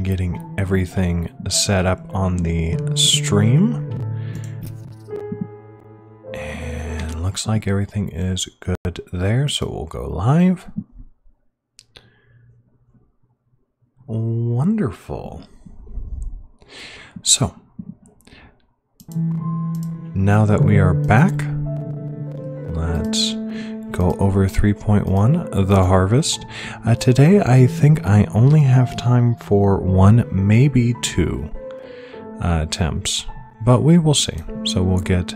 getting everything set up on the stream. And looks like everything is good there, so we'll go live. Wonderful. So, now that we are back, let's go over 3.1, the harvest. Today I think I only have time for 1, maybe 2 attempts, but we will see. So we'll get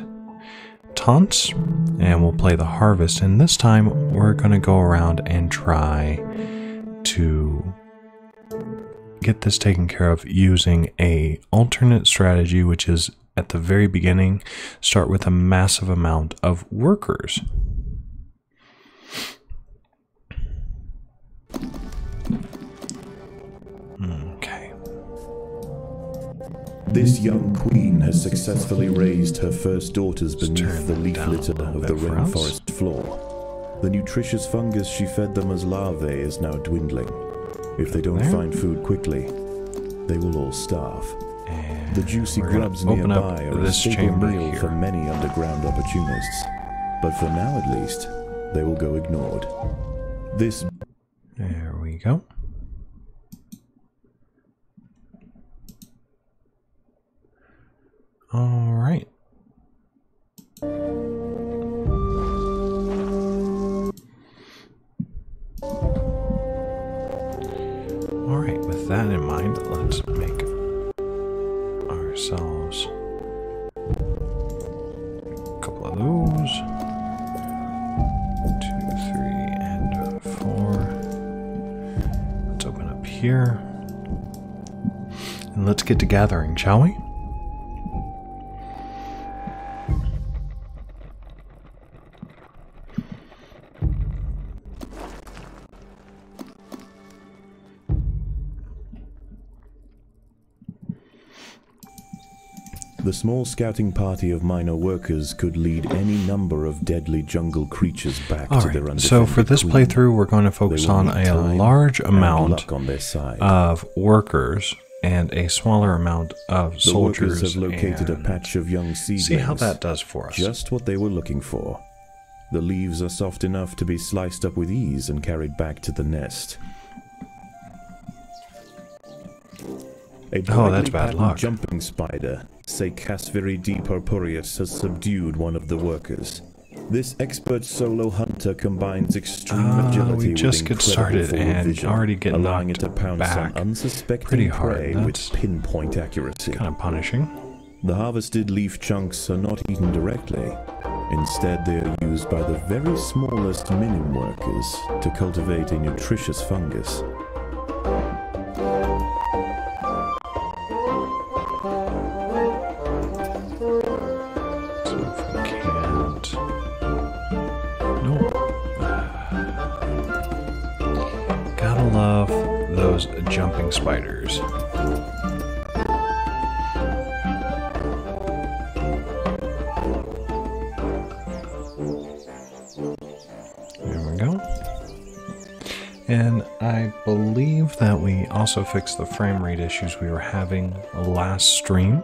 taunts and we'll play the harvest, and this time we're going to go around and try to get this taken care of using a alternate strategy, which is at the very beginning start with a massive amount of workers. Okay. This young queen has successfully raised her first daughters beneath the leaf litter of the rainforest floor. The nutritious fungus she fed them as larvae is now dwindling. If they don't find food quickly, they will all starve. And the juicy grubs nearby are a staple meal for many underground opportunists. But for now at least, they will go ignored. There we go. All right. All right, with that in mind, let's make ourselves a couple of those. 2, 3, and 4. Let's open up here. And let's get to gathering, shall we? The small scouting party of minor workers could lead any number of deadly jungle creatures back to their undefended so for this queen. playthrough, we're going to focus on a large amount of workers and a smaller amount of soldiers. The workers have located a patch of young seedlings. See how that does for us. Just what they were looking for. The leaves are soft enough to be sliced up with ease and carried back to the nest. Oh, that's bad luck. Jumping spider, Casviri purpureus, has subdued one of the workers. This expert solo hunter combines extreme agility we just with get started and vision, already get allowing it knocked to pounce back on unsuspecting pretty hard. prey with pinpoint accuracy. Kind of punishing. The harvested leaf chunks are not eaten directly. Instead, they are used by the very smallest minim workers to cultivate a nutritious fungus. Love those jumping spiders. There we go. And I believe that we also fixed the frame rate issues we were having last stream.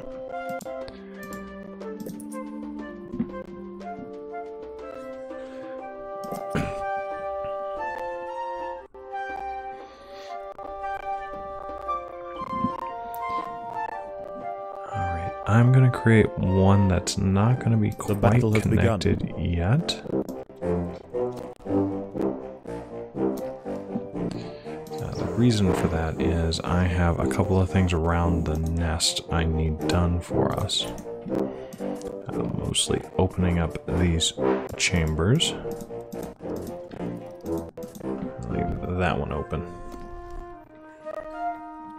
I'm going to create one that's not going to be quite connected yet. The reason for that is I have a couple of things around the nest I need done for us. Mostly opening up these chambers. Leave that one open.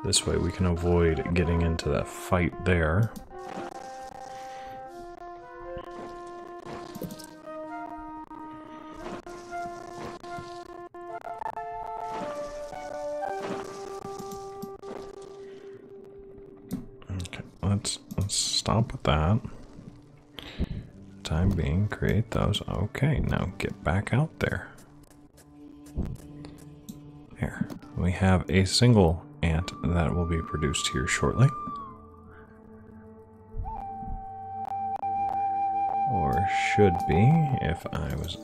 This way we can avoid getting into that fight there. Let's stop with that. Time being, create those. Okay, now get back out there. Here, we have a single ant that will be produced here shortly. Or should be, if I was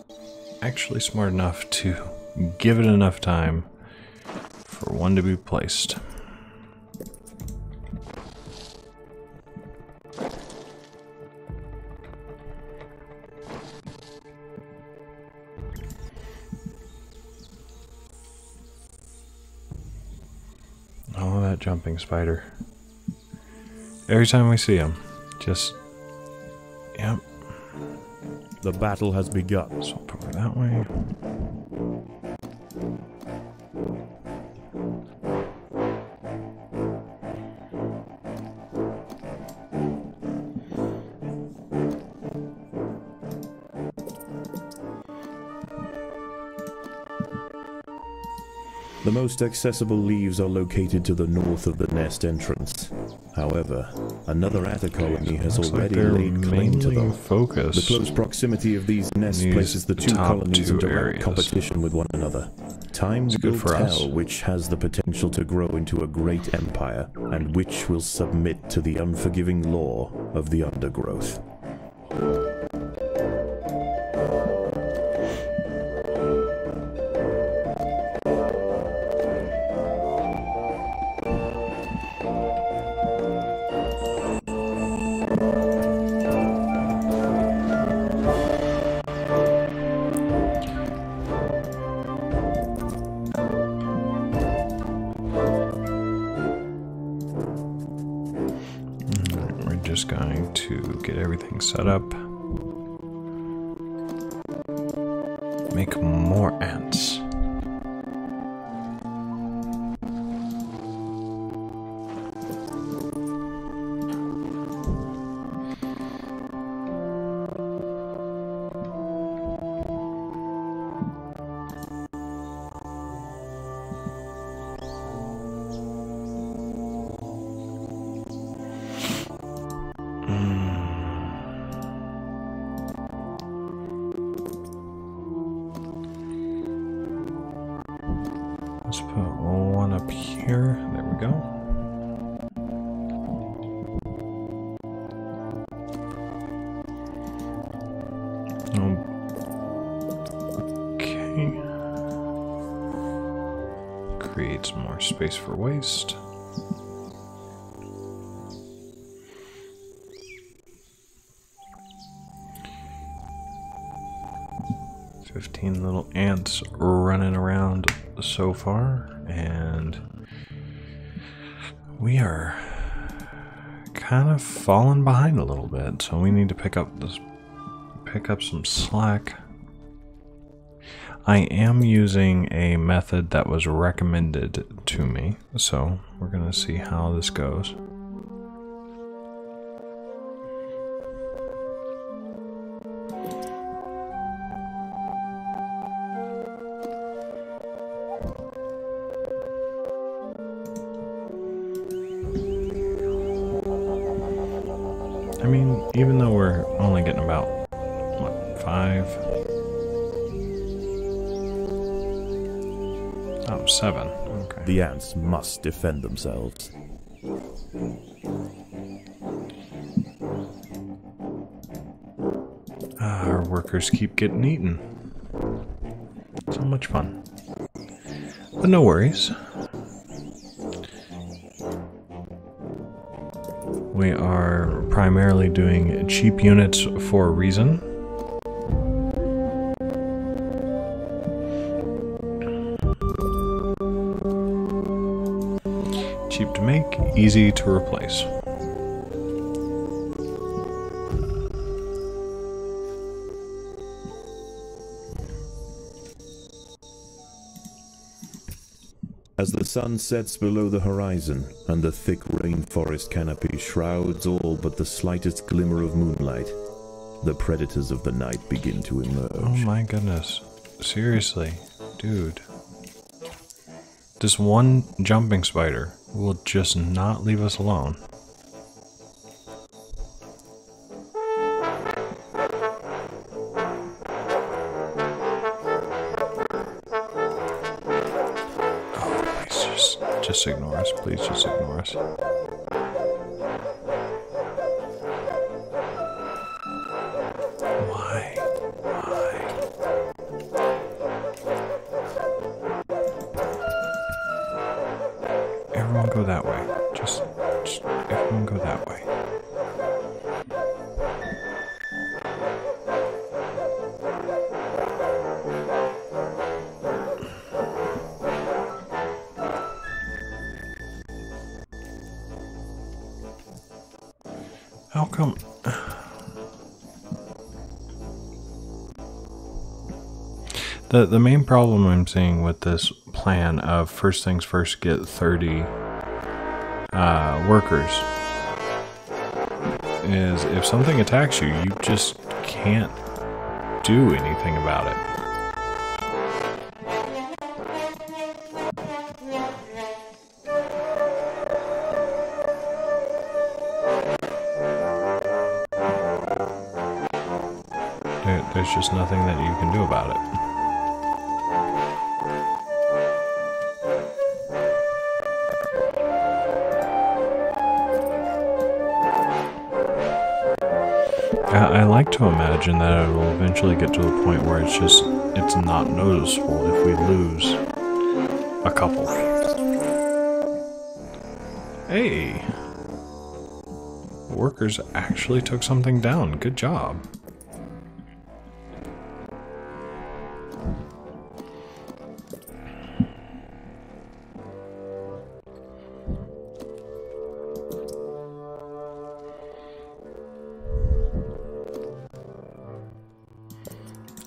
actually smart enough to give it enough time for one to be placed. Oh, that jumping spider. Every time we see him, just... Yep. The battle has begun. Swap over that way. The most accessible leaves are located to the north of the nest entrance. However, another atta colony has already laid claim to them. The close proximity of these nests places the two colonies in direct competition with one another. Time will tell which has the potential to grow into a great empire, and which will submit to the unforgiving law of the Undergrowth. Just going to get everything set up. Make more ants. Let's put one up here. There we go. Okay. Create some more space for waste. Little ants running around so far, and we are kind of falling behind a little bit, so we need to pick up some slack. I am using a method that was recommended to me, so we're gonna see how this goes. I mean, even though we're only getting about, what, 5? Oh, 7. Okay. The ants must defend themselves. Our workers keep getting eaten. So much fun. But no worries. We are primarily doing cheap units for a reason. Cheap to make, easy to replace. As the sun sets below the horizon, and the thick rainforest canopy shrouds all but the slightest glimmer of moonlight, the predators of the night begin to emerge. Oh my goodness. Seriously, dude. This one jumping spider will just not leave us alone. Just ignore us, Please just ignore us. Why? Everyone go that way. Just everyone go that way. How come? The main problem I'm seeing with this plan of first things first, get 30 workers, is if something attacks you, you just can't do anything about it. There's just nothing that you can do about it. I like to imagine that it will eventually get to a point where it's not noticeable if we lose a couple. Hey! Workers actually took something down. Good job.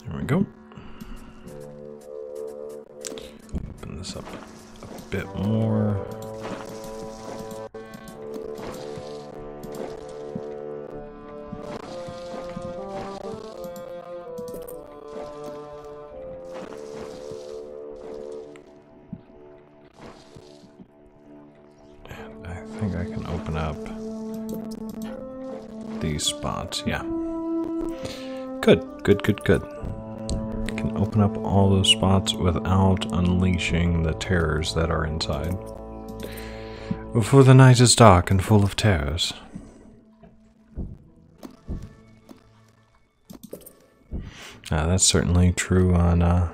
There we go. Open this up a bit more. And I think I can open up these spots. Yeah. Good. I can open up all those spots without unleashing the terrors that are inside. For the night is dark and full of terrors. That's certainly true on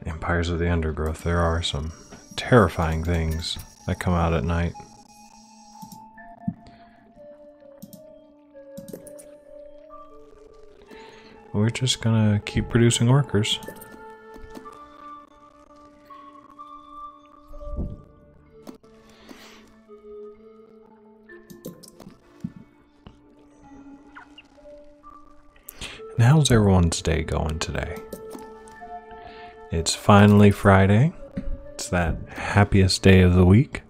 Empires of the Undergrowth. There are some terrifying things that come out at night. We're just gonna keep producing workers. And how's everyone's day going today? It's finally Friday. It's that happiest day of the week.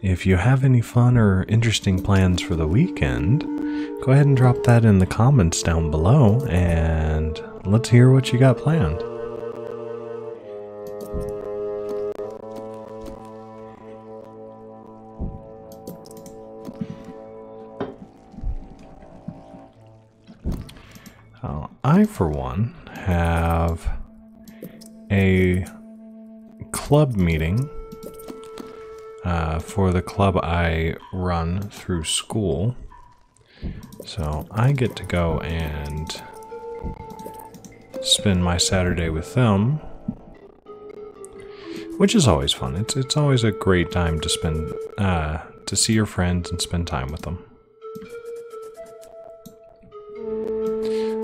If you have any fun or interesting plans for the weekend, go ahead and drop that in the comments down below, and let's hear what you got planned. I, for one, have a club meeting for the club I run through school. So I get to go and spend my Saturday with them, which is always fun. It's always a great time to spend to see your friends and spend time with them.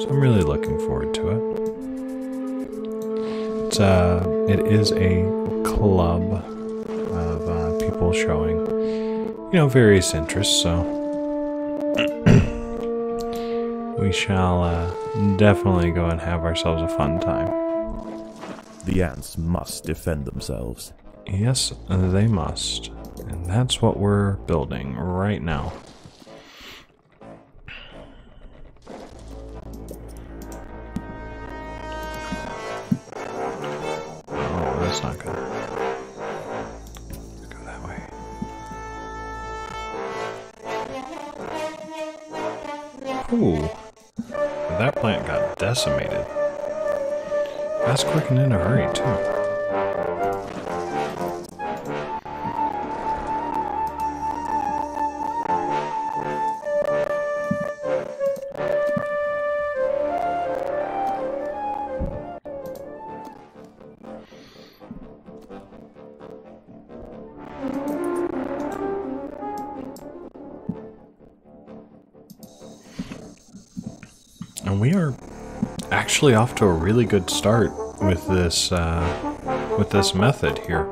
So I'm really looking forward to it. It is a club of people showing, various interests, so we shall definitely go and have ourselves a fun time. The ants must defend themselves. Yes, they must. And that's what we're building right now. Oh, that's not good. Let's go that way. Ooh. That plant got decimated. That's quick and in a hurry, too. And we are actually off to a really good start with this method here.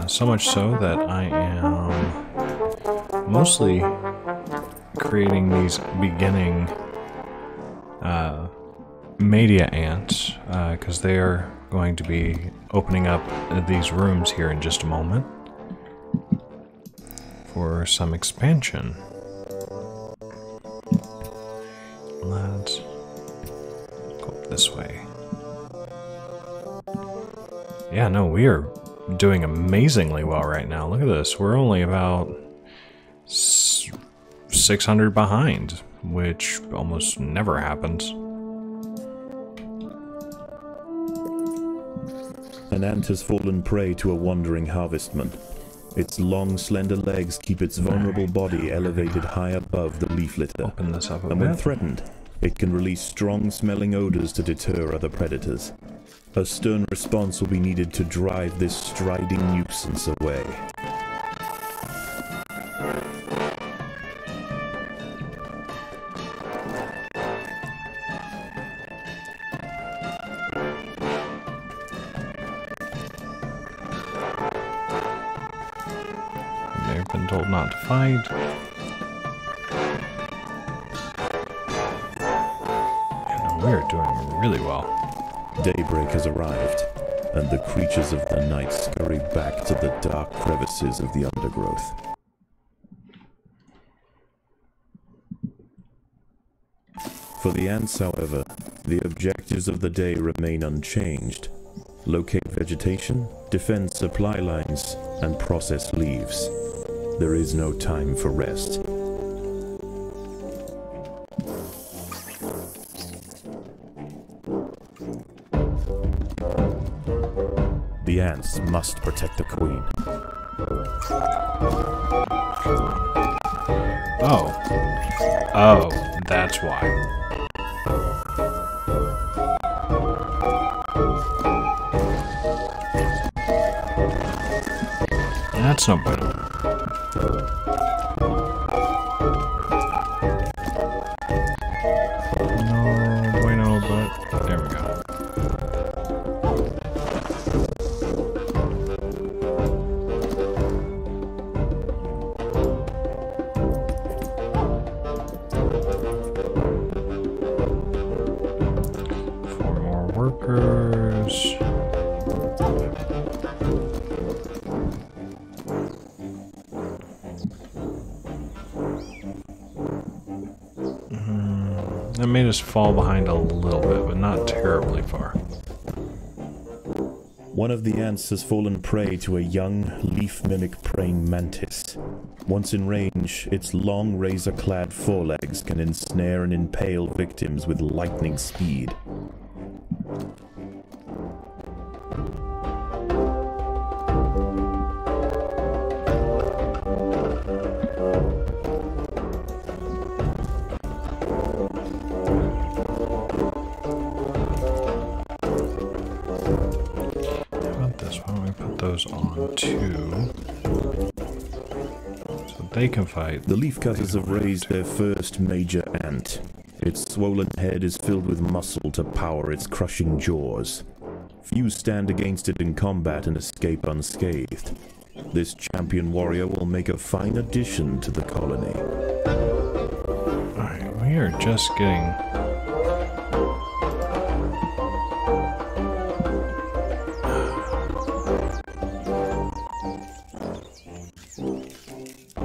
So much so that I am mostly creating these beginning media ants, because they are going to be opening up these rooms here in just a moment for some expansion. Let's go up this way. Yeah, no, we are doing amazingly well right now. Look at this. We're only about 600 behind, which almost never happens. An ant has fallen prey to a wandering harvestman. Its long, slender legs keep its vulnerable body elevated high above the leaf litter. Open this up a And bit. when threatened, it can release strong-smelling odors to deter other predators. A stern response will be needed to drive this striding nuisance away. They've been told not to fight. And we're doing really well. Daybreak has arrived, and the creatures of the night scurry back to the dark crevices of the undergrowth. For the ants, however, the objectives of the day remain unchanged. Locate vegetation, defend supply lines, and process leaves. There is no time for rest. The ants must protect the queen. Oh. Oh, that's why. That's no bueno. No bueno, but there we go. Four more workers. That made us fall behind a little bit, but not terribly far. One of the ants has fallen prey to a young, leaf-mimic praying mantis. Once in range, its long, razor-clad forelegs can ensnare and impale victims with lightning speed. On two, so they can fight. The leafcutters have raised their first major ant. Its swollen head is filled with muscle to power its crushing jaws. Few stand against it in combat and escape unscathed. This champion warrior will make a fine addition to the colony. Alright, we are just getting...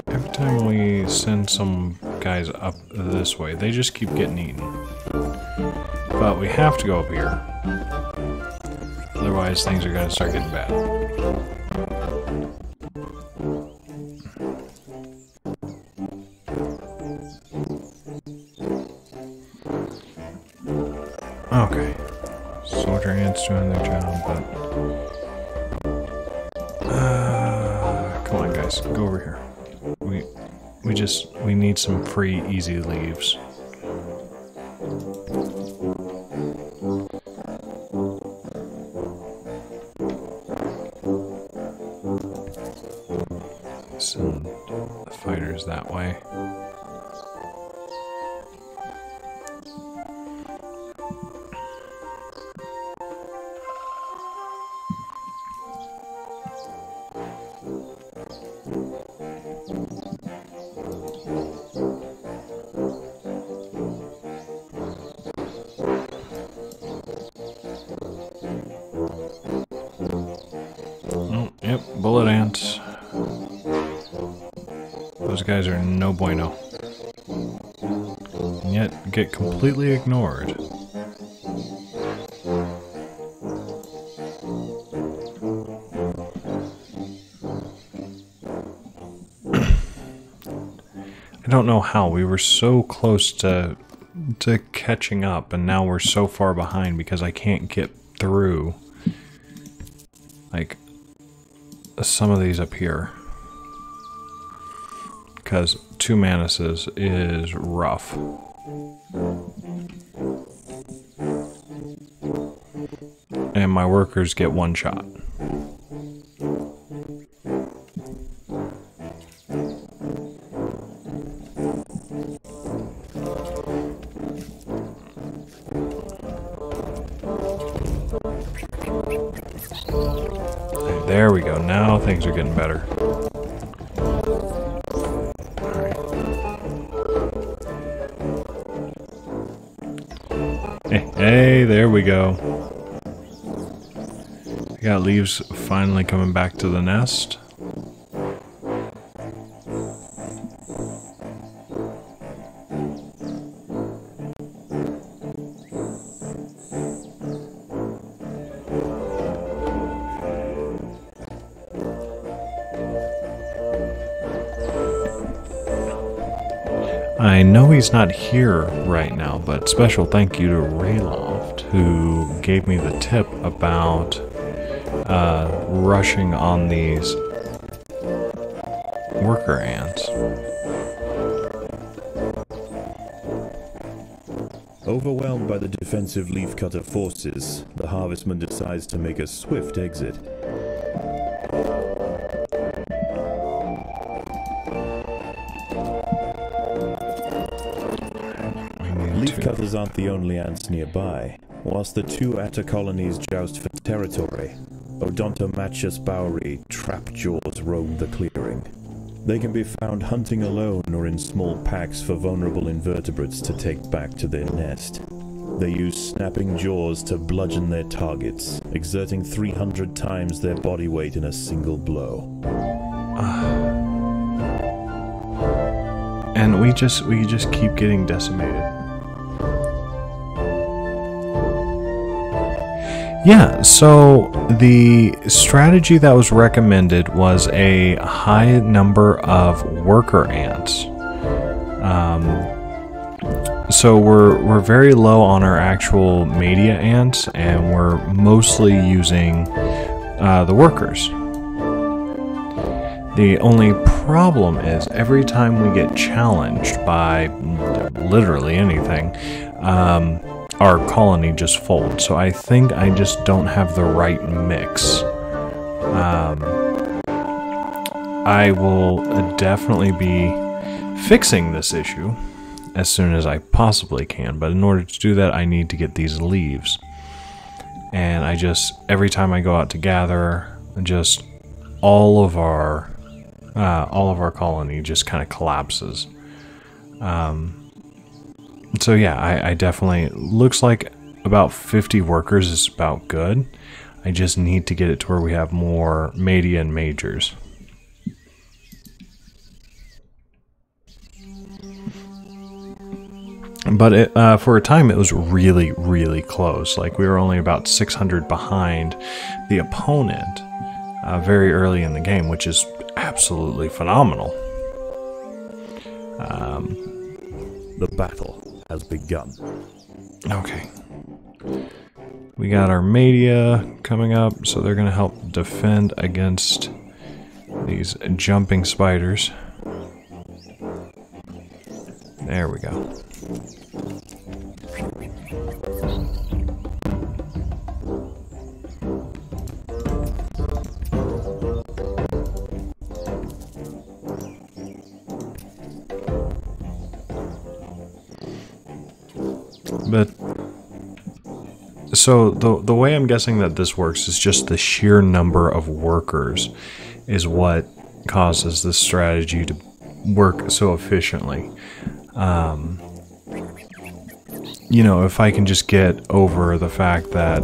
Every time we send some guys up this way, they just keep getting eaten. But we have to go up here. Otherwise, things are going to start getting bad. Okay. Soldier ants doing their job, but... come on, guys. Go over here. We need some free, easy leaves. Send the fighters that way. Oh, yep, bullet ants. Those guys are no bueno. And yet get completely ignored. I don't know how. We were so close to catching up, and now we're so far behind because I can't get through, like, some of these up here. Because 2 Manuses is rough. And my workers get 1 shot. There we go. Now things are getting better. Hey, there we go. We got leaves finally coming back to the nest. I know he's not here right now, but special thank you to Rayloft, who gave me the tip about rushing on these worker ants. Overwhelmed by the defensive leafcutter forces, the harvestman decides to make a swift exit. Leafcutters aren't the only ants nearby. Whilst the 2 atta colonies joust for territory, Odontomachus bowery trap jaws roam the clearing. They can be found hunting alone or in small packs for vulnerable invertebrates to take back to their nest. They use snapping jaws to bludgeon their targets, exerting 300 times their body weight in a single blow. And we just keep getting decimated. Yeah, so the strategy that was recommended was a high number of worker ants. So we're very low on our actual media ants, and we're mostly using the workers. The only problem is every time we get challenged by literally anything, our colony just folds. So I think I just don't have the right mix. I will definitely be fixing this issue as soon as I possibly can, but in order to do that I need to get these leaves. And every time I go out to gather, just all of our colony just kind of collapses. So yeah, I definitely, looks like about 50 workers is about good. I just need to get it to where we have more media and majors. But for a time it was really, really close. Like, we were only about 600 behind the opponent very early in the game, which is absolutely phenomenal. The battle has begun. Okay. We got our media coming up, so they're going to help defend against these jumping spiders. There we go. But so the way I'm guessing that this works is just the sheer number of workers is what causes this strategy to work so efficiently. You know, if I can just get over the fact that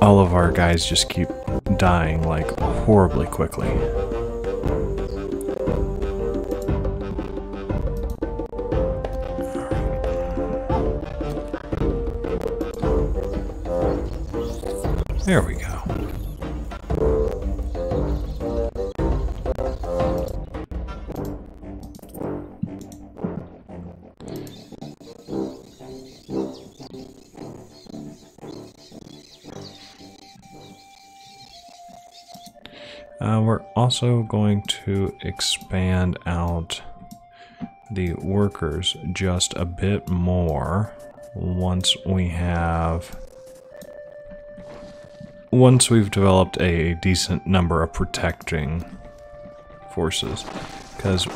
all of our guys just keep dying like horribly quickly. There we go. We're also going to expand out the workers just a bit more once we've developed a decent number of protecting forces, because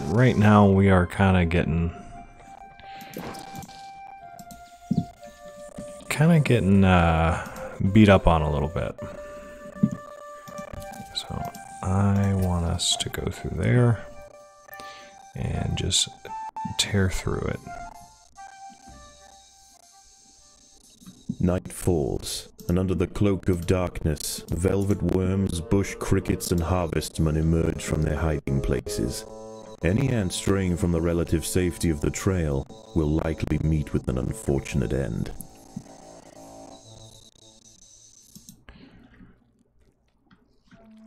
right now we are kind of getting beat up on a little bit. So I want us to go through there and just tear through it. Night falls, and under the cloak of darkness, velvet worms, bush crickets, and harvestmen emerge from their hiding places. Any ant straying from the relative safety of the trail will likely meet with an unfortunate end.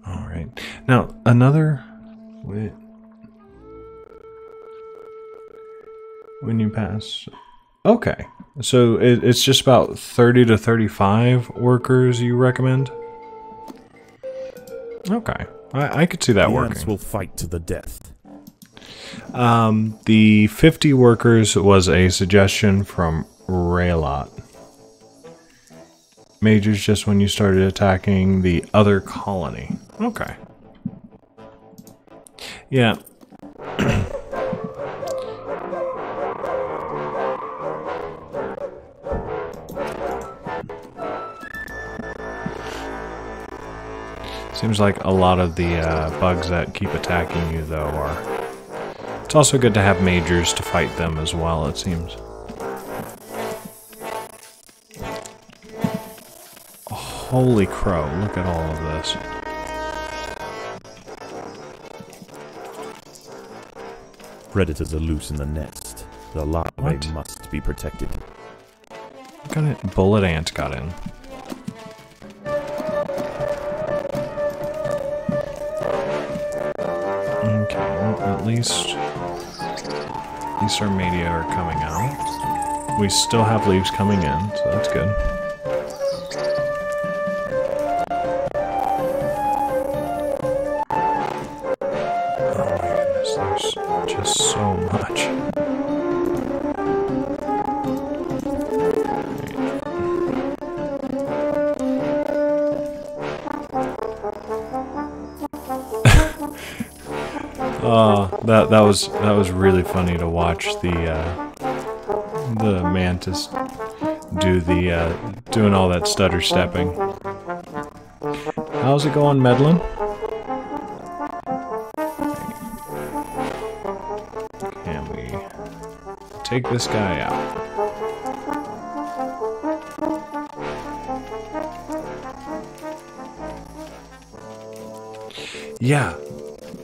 Alright. Now, another... Wait. When you pass... Okay. So it's just about 30 to 35 workers you recommend? Okay. I could see that working. The ants will fight to the death. The 50 workers was a suggestion from Raylot. Majors just when you started attacking the other colony. Okay. Yeah. Seems like a lot of the bugs that keep attacking you, though, are... It's also good to have majors to fight them as well, it seems. Holy crow, look at all of this. Predators are loose in the nest. The larvae must be protected. What kind of bullet ant got in? Okay, well, at least our media are coming out. We still have leaves coming in, so that's good. Oh my goodness, there's just so much. That was really funny to watch the mantis do doing all that stutter stepping. How's it going, Medlin? Can we take this guy out?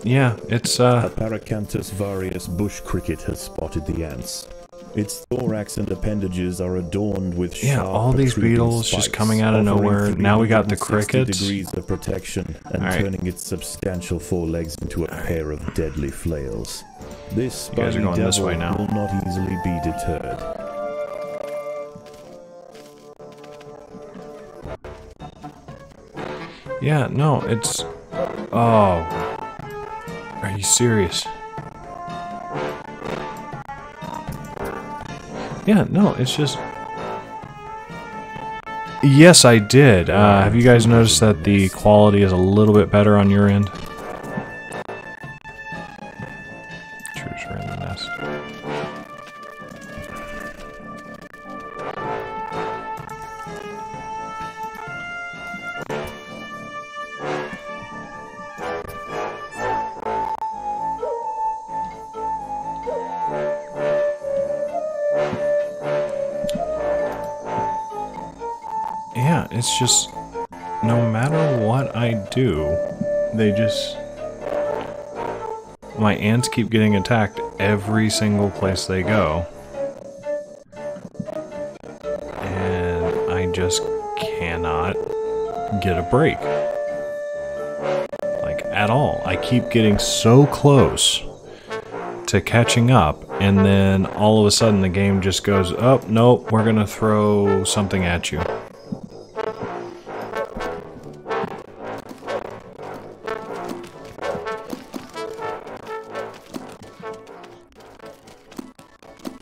Yeah, it's A Paracanthus varius bush cricket has spotted the ants. Its thorax and appendages are adorned with sharp, all these beetles spikes, just coming out of nowhere. Now we got the 360 crickets. degrees of protection and turning its substantial forelegs into a pair of deadly flails. This You guys are going this way now. will not easily be deterred. Yeah, no, it's... Oh. Are you serious? Yeah, no, it's just... Yes, I did. Have you guys noticed that the quality is a little bit better on your end? Intruders are in the nest. Yeah, it's just, no matter what I do, they just... My ants keep getting attacked every single place they go. And I just cannot get a break. Like, at all. I keep getting so close to catching up, and then all of a sudden the game just goes, oh, nope, we're gonna throw something at you.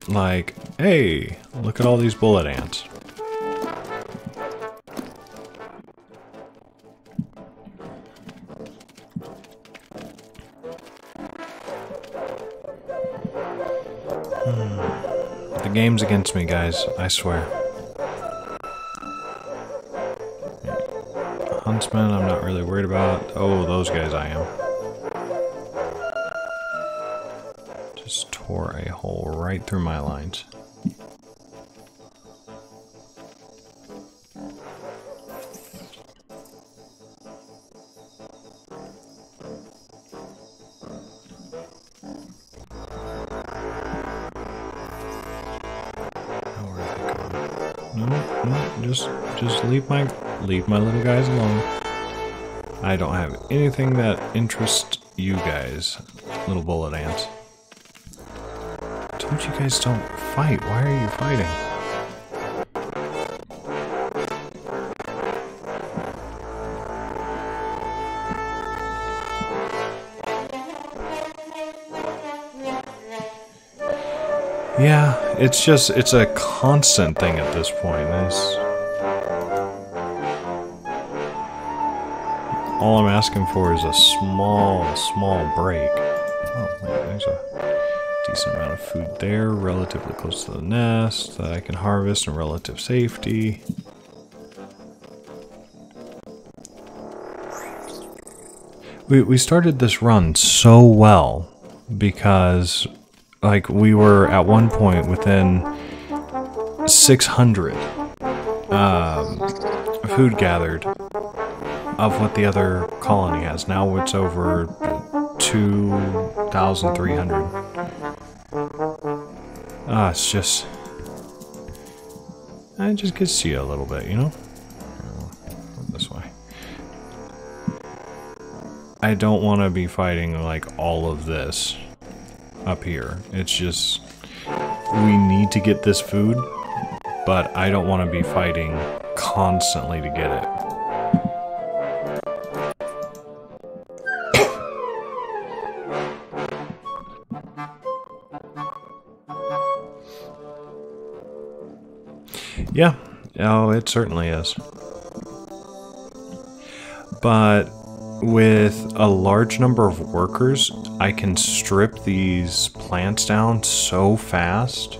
Like, hey, look at all these bullet ants. The game's against me, guys, I swear. Huntsman, I'm not really worried about. Oh, those guys I am. Just tore a hole right through my lines. No, just leave my little guys alone. I don't have anything that interests you guys, little bullet ants. I told you guys don't fight. Why are you fighting? Yeah, it's a constant thing at this point. All I'm asking for is a small break. Oh, wait, there's a decent amount of food there, relatively close to the nest, that I can harvest in relative safety. We started this run so well because... Like, we were at one point within 600 food gathered of what the other colony has. Now it's over 2,300. It's just... It just gets to you a little bit, you know? This way. I don't want to be fighting, like, all of this up here. It's just, we need to get this food, but I don't want to be fighting constantly to get it. Yeah, oh, it certainly is. But with a large number of workers, I can strip these plants down so fast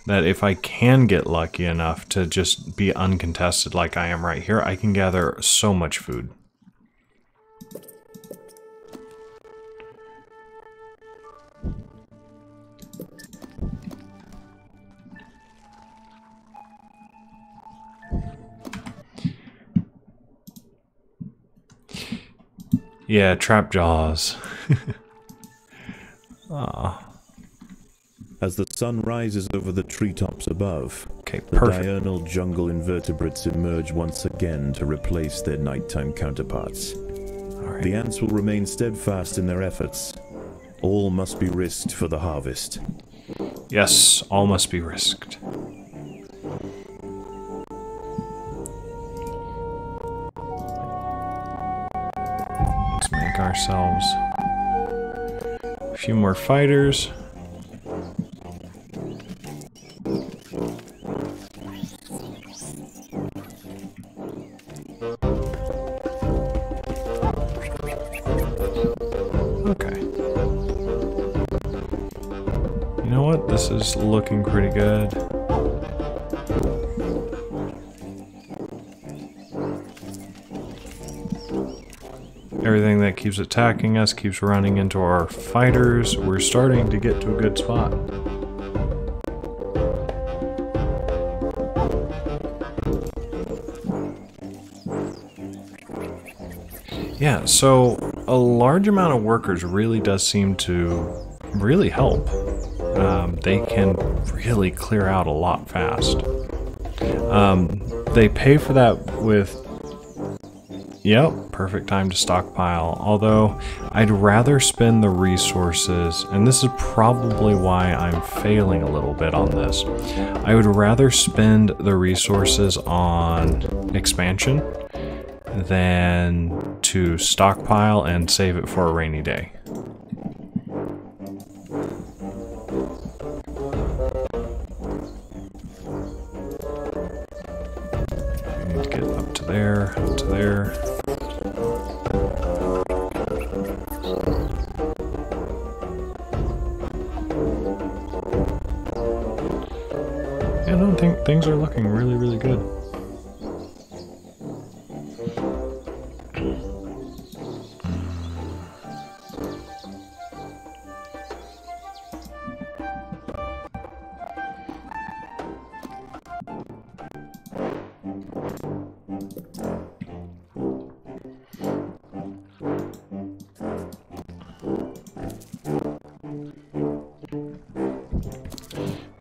that if I can get lucky enough to just be uncontested like I am right here, I can gather so much food. Yeah, trap jaws. As the sun rises over the treetops above, Okay, the perfect. diurnal jungle invertebrates emerge once again to replace their nighttime counterparts. Alright. The ants will remain steadfast in their efforts. All must be risked for the harvest. Yes, all must be risked. few more fighters. Okay. You know what? This is looking pretty good. Everything that keeps attacking us keeps running into our fighters. We're starting to get to a good spot. Yeah, so a large amount of workers really does seem to really help. They can really clear out a lot fast. They pay for that with... Yep, perfect time to stockpile. Although, I'd rather spend the resources, and this is probably why I'm failing a little bit on this. I would rather spend the resources on expansion than to stockpile and save it for a rainy day. I need to get up to there, up to there. I don't think things are looking really, really good.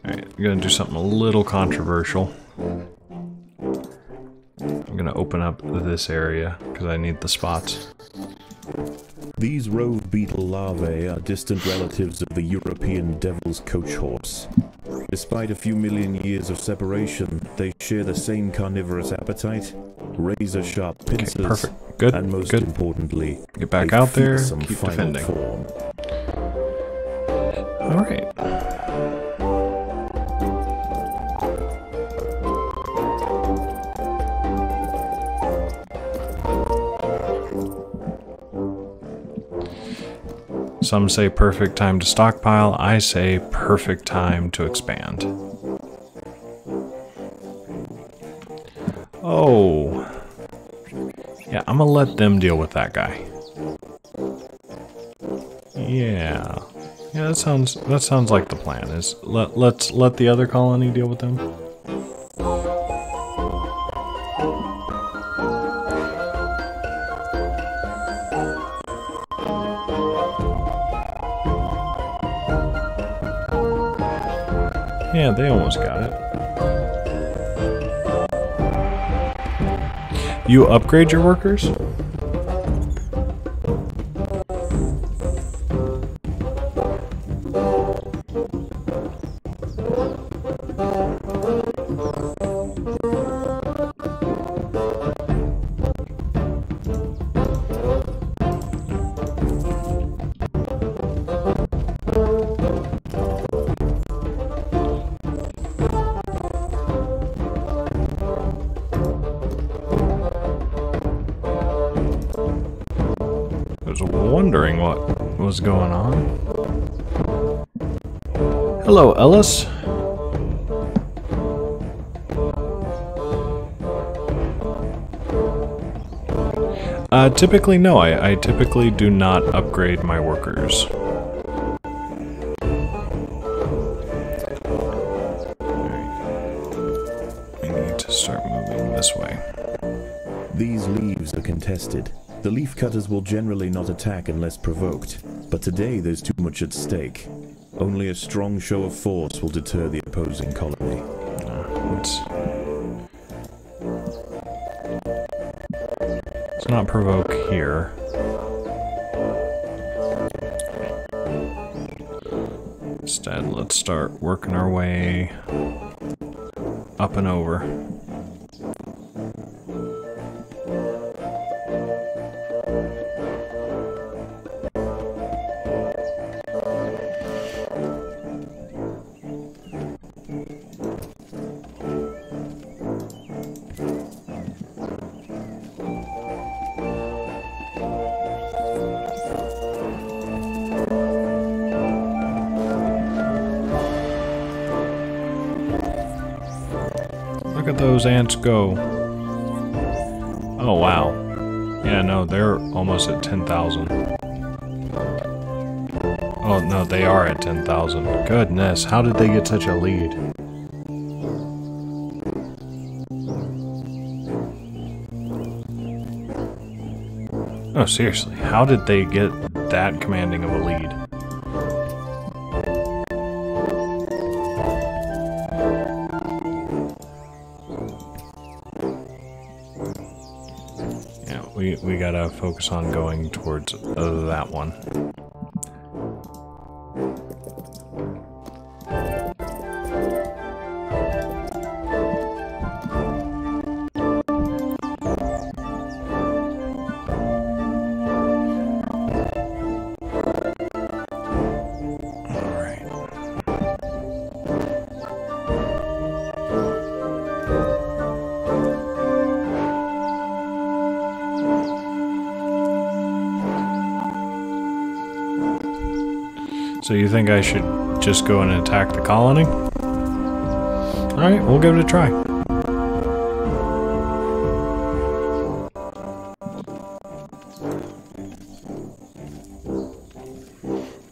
I'm gonna do something a little controversial. I'm gonna open up this area because I need the spots. These rove beetle larvae are distant relatives of the European devil's coach horse. Despite a few million years of separation, they share the same carnivorous appetite, razor-sharp pincers, okay, perfect. Good, and most good. importantly, Get back out there, keep final defending. Form. Alright. Some say perfect time to stockpile, I say perfect time to expand. Oh. Yeah, I'm gonna let them deal with that guy. Yeah. Yeah, that sounds like the plan. Is let's let the other colony deal with them. Yeah, they almost got it. You upgrade your workers? Wondering what was going on. Hello, Ellis. Typically, no. I typically do not upgrade my workers. I need to start moving this way. These leaves are contested. The leaf cutters will generally not attack unless provoked, but today there's too much at stake. Only a strong show of force will deter the opposing colony. Let's not provoke here. Instead, let's start working our way up and over. Look at those ants go. Oh, wow. Yeah, no, they're almost at 10,000. Oh, no, they are at 10,000. Goodness, how did they get such a lead? Oh, seriously, how did they get that commanding of a lead? Yeah, we gotta focus on going towards that one. So you think I should just go and attack the colony? Alright, we'll give it a try.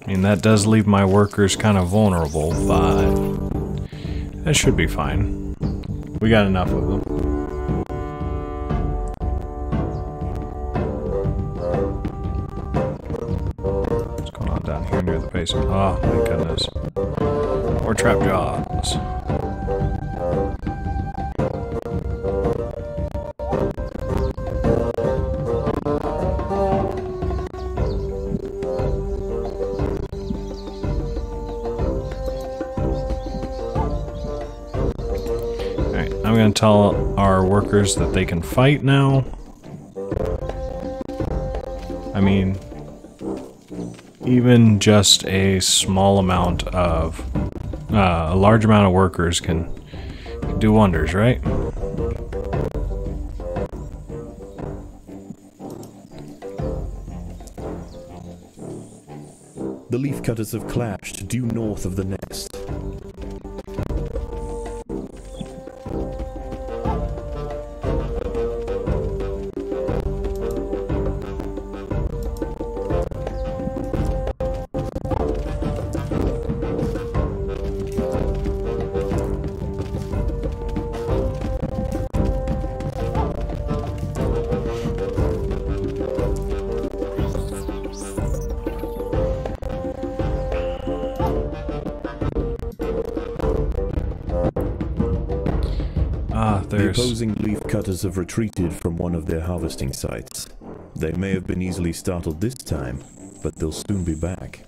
I mean, that does leave my workers kind of vulnerable, but that should be fine. We got enough of them. Oh my goodness. More trap jobs. Alright, I'm gonna tell our workers that they can fight now. I mean, even just a small amount of, a large amount of workers can do wonders, right? The leaf cutters have clashed due north of the nest. The opposing leaf cutters have retreated from one of their harvesting sites. They may have been easily startled this time, but they'll soon be back,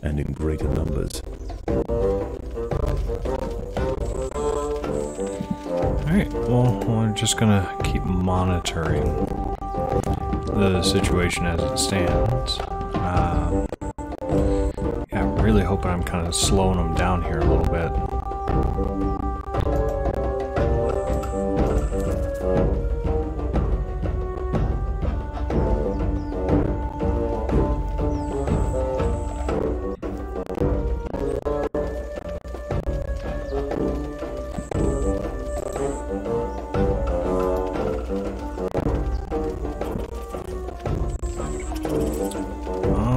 and in greater numbers. Alright, well, we're just gonna keep monitoring the situation as it stands. Yeah, I'm really hoping I'm kind of slowing them down here a little bit.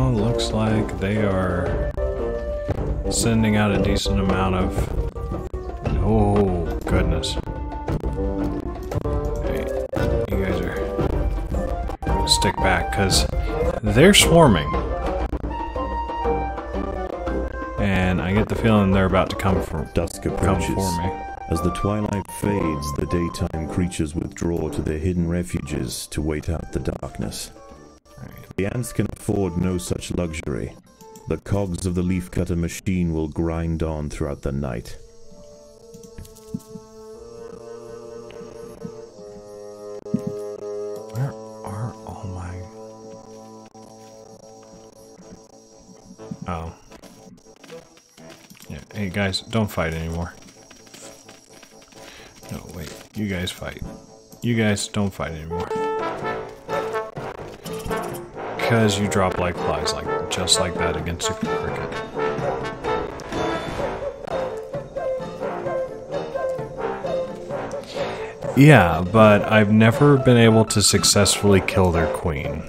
Looks like they are sending out a decent amount of... Oh, goodness. Hey, you guys are... Stick back, because they're swarming. And I get the feeling they're about to come for me. As the twilight fades, the daytime creatures withdraw to their hidden refuges to wait out the darkness. The ants can afford no such luxury. The cogs of the leafcutter machine will grind on throughout the night. Where are all my... Oh. Yeah, hey guys, don't fight anymore. No, wait, you guys fight. You guys don't fight anymore. Because you drop like flies, just like that against a cricket. Yeah, but I've never been able to successfully kill their queen.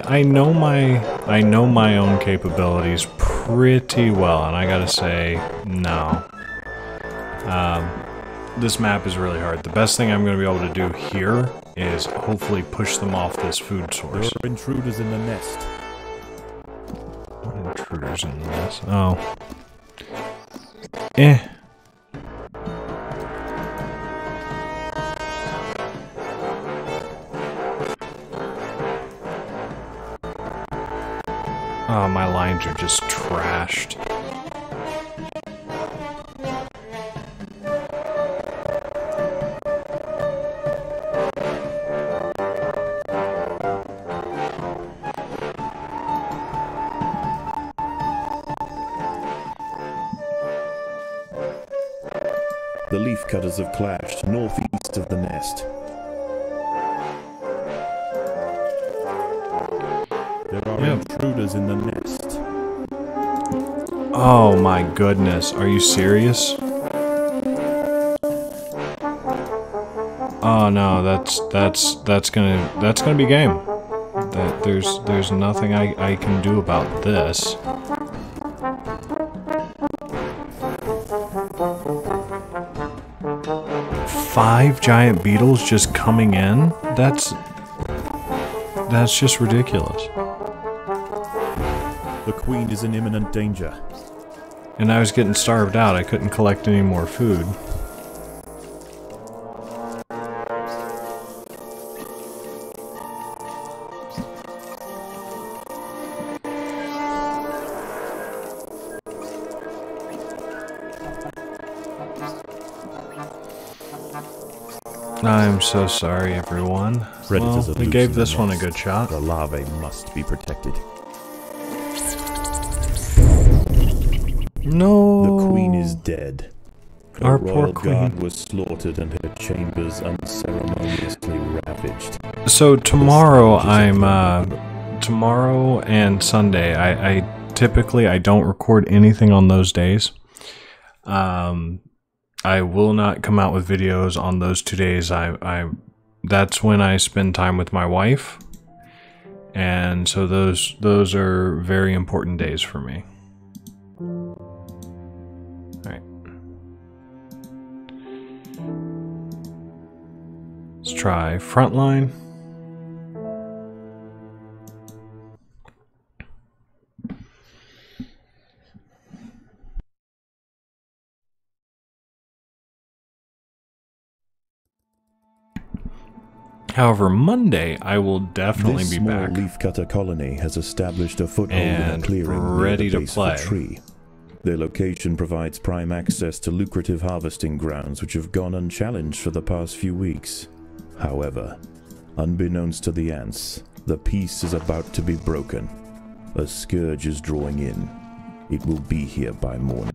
I know my own capabilities pretty well, and I gotta say, no. This map is really hard. The best thing I'm gonna be able to do here is hopefully push them off this food source. There are intruders in the nest. What intruders in the nest? Oh. Eh. Oh, my lines are just trashed. The leaf cutters have clashed northeast of the nest. There are intruders in the nest. Oh my goodness, are you serious? Oh no, that's gonna be game. There's nothing I can do about this. Five giant beetles just coming in? That's just ridiculous. The queen is in imminent danger. And I was getting starved out. I couldn't collect any more food. I'm so sorry, everyone. Predators well, we gave this one a good shot. The larvae must be protected. No. The queen is dead. Her Our royal poor queen. guard was slaughtered and her chambers unceremoniously ravaged. So tomorrow tomorrow and Sunday, I typically I don't record anything on those days. I will not come out with videos on those 2 days. That's when I spend time with my wife. And so those are very important days for me. Alright. Let's try frontline. However, Monday I will definitely be back. This small leafcutter colony has established a foothold and in a clearing ready near the to base play. of the tree. Their location provides prime access to lucrative harvesting grounds which have gone unchallenged for the past few weeks. However, unbeknownst to the ants, the peace is about to be broken. A scourge is drawing in. It will be here by morning.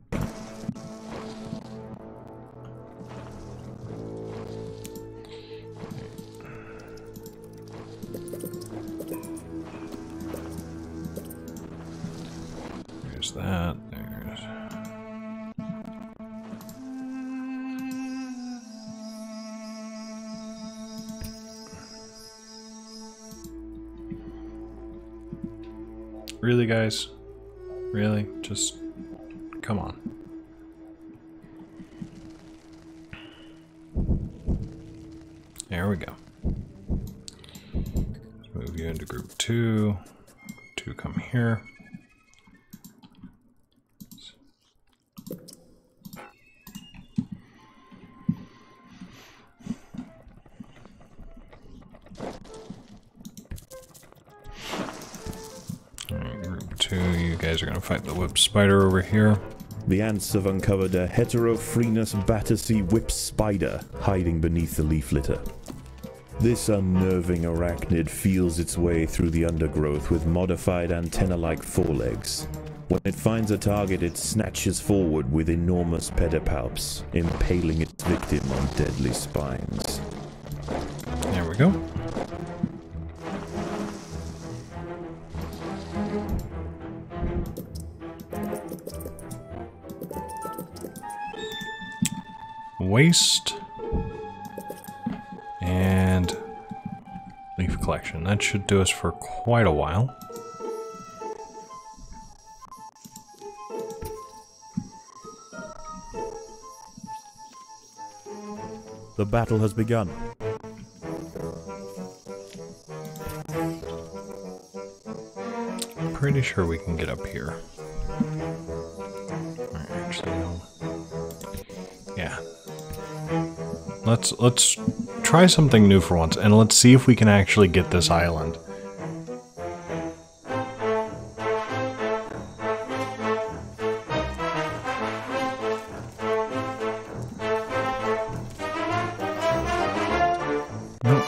There's that. There's... Really, guys? Really? Just come on. There we go. Let's move you into group 2. 2 come here. Group 2, you guys are going to fight the whip spider over here. The ants have uncovered a Heterophrenius Battersea whip spider hiding beneath the leaf litter. This unnerving arachnid feels its way through the undergrowth with modified antenna-like forelegs. When it finds a target, it snatches forward with enormous pedipalps, impaling its victim on deadly spines. we go. Waste. And leaf collection. That should do us for quite a while. The battle has begun. Pretty sure we can get up here. Alright, actually no. Yeah. Let's try something new for once, and let's see if we can actually get this island.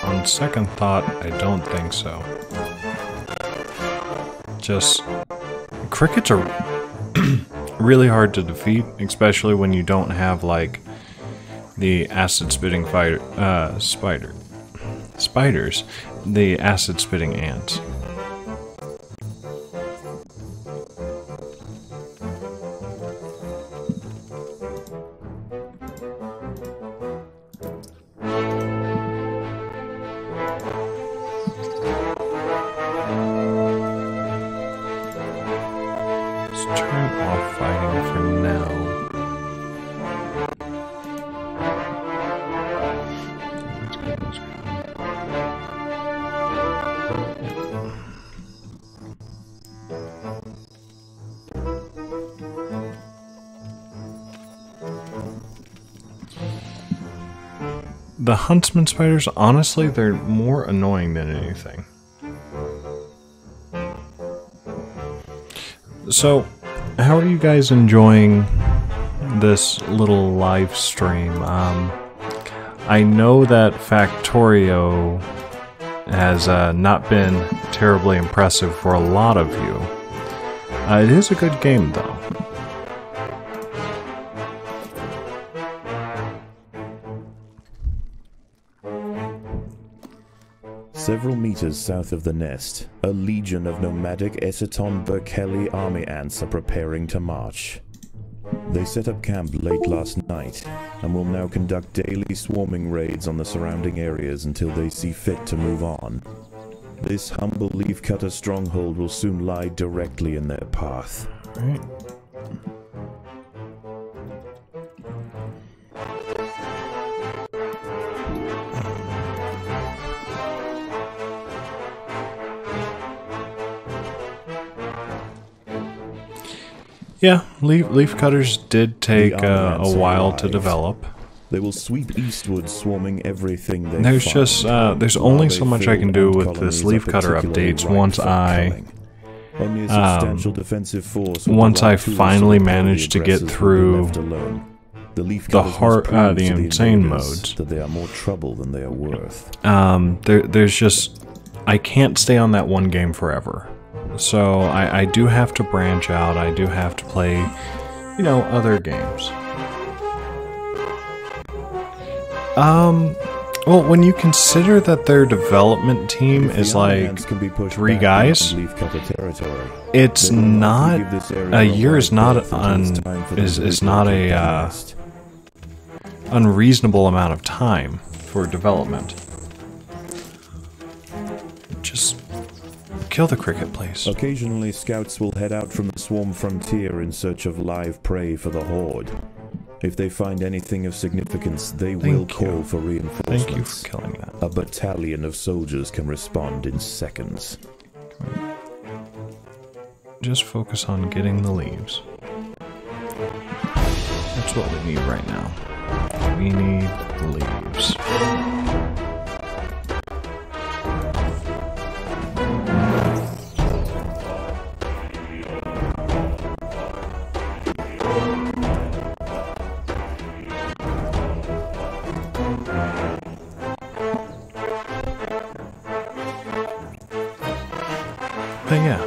On second thought, I don't think so. Just, crickets are really hard to defeat, especially when you don't have, like, the acid-spitting spiders, the acid-spitting ants. Turn off fighting for now. The huntsman spiders, honestly, they're more annoying than anything. So, how are you guys enjoying this little live stream? I know that Factorio has not been terribly impressive for a lot of you. It is a good game, though. Several meters south of the nest, a legion of nomadic Essaton Berkeley army ants are preparing to march. They set up camp late last night, and will now conduct daily swarming raids on the surrounding areas until they see fit to move on. This humble leafcutter stronghold will soon lie directly in their path. Right. Yeah, leaf cutters did take a while to develop. They will sweep eastward, swarming everything they There's find. just there's only so much I can do with this leaf cutter updates once I finally manage to get through the insane modes. That they are more trouble than they are worth. There's just, I can't stay on that one game forever. So I do have to branch out. I do have to play, you know, other games. Well, when you consider that their development team is like 3 guys, it's not, a year is not a unreasonable amount of time for development. Just kill the cricket, please. Occasionally, scouts will head out from the swarm frontier in search of live prey for the horde. If they find anything of significance, they will call for reinforcements. Thank you for killing that. A battalion of soldiers can respond in seconds. Just focus on getting the leaves. That's what we need right now. We need leaves. But yeah,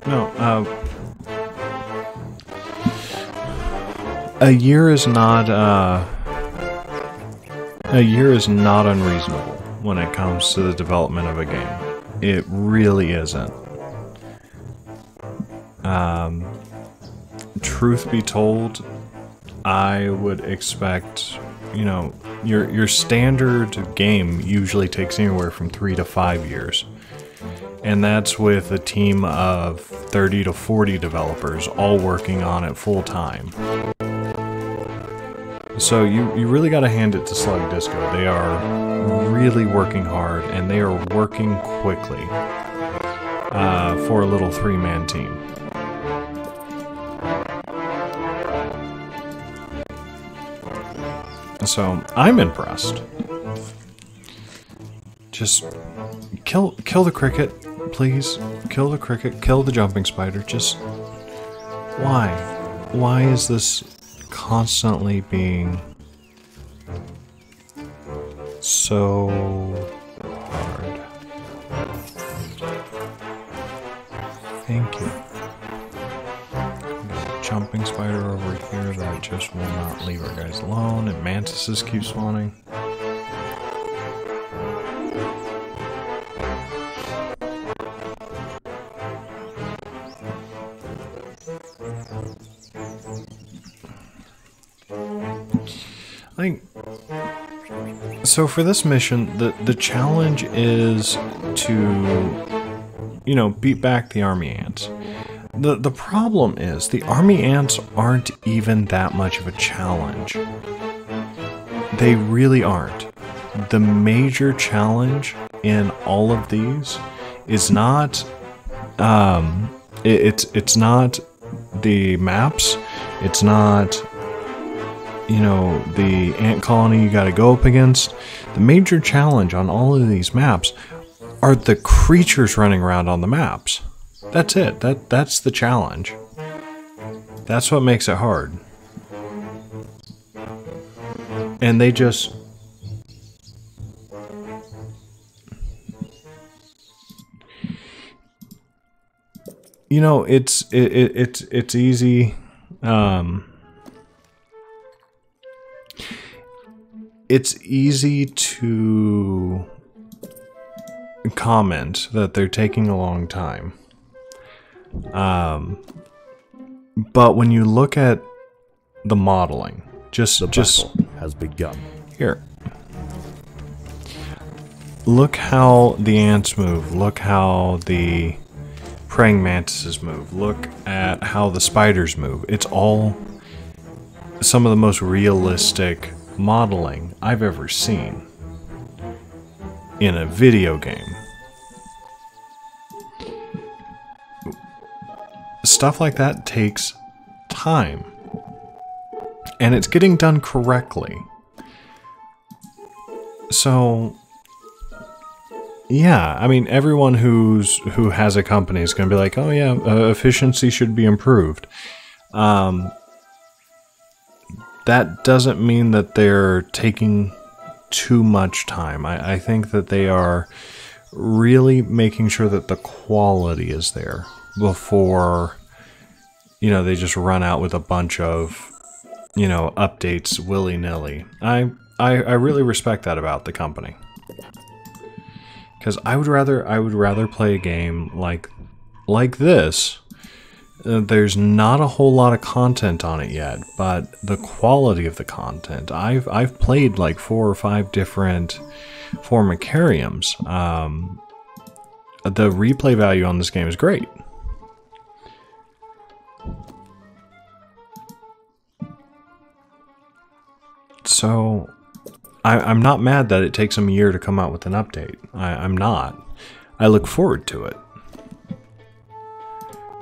no, a year is not unreasonable. when it comes to the development of a game. It really isn't. Truth be told, I would expect, you know, your standard game usually takes anywhere from 3 to 5 years. And that's with a team of 30 to 40 developers all working on it full time. So you really got to hand it to Slug Disco. They are really working hard, and they are working quickly for a little 3-man team. So I'm impressed. Just kill the cricket, please. Kill the cricket. Kill the jumping spider. Just why? Why is this constantly being so hard? Thank you. Jumping spider over here that just will not leave our guys alone, and mantises keep spawning. So for this mission, the challenge is to, you know, beat back the army ants. The problem is the army ants aren't even that much of a challenge. They really aren't. The major challenge in all of these is not it's not the maps. It's not, you know, the ant colony you got to go up against. The major challenge on all of these maps are the creatures running around on the maps. That's it. That's the challenge. That's what makes it hard. And they just... You know, it's easy. It's easy to comment that they're taking a long time. But when you look at the modeling, just has begun. Here. Look how the ants move. Look how the praying mantises move. Look at how the spiders move. It's all some of the most realistic modeling I've ever seen in a video game. Stuff like that takes time, and it's getting done correctly. So yeah, I mean, everyone who has a company is going to be like, oh yeah, efficiency should be improved. That doesn't mean that they're taking too much time. I think that they are really making sure that the quality is there before, you know, they just run out with a bunch of, you know, updates willy-nilly. I really respect that about the company. Because I would rather play a game like this. There's not a whole lot of content on it yet, but the quality of the content. I've played like 4 or 5 different Formicariums. The replay value on this game is great. So I'm not mad that it takes them a year to come out with an update. I'm not. I look forward to it.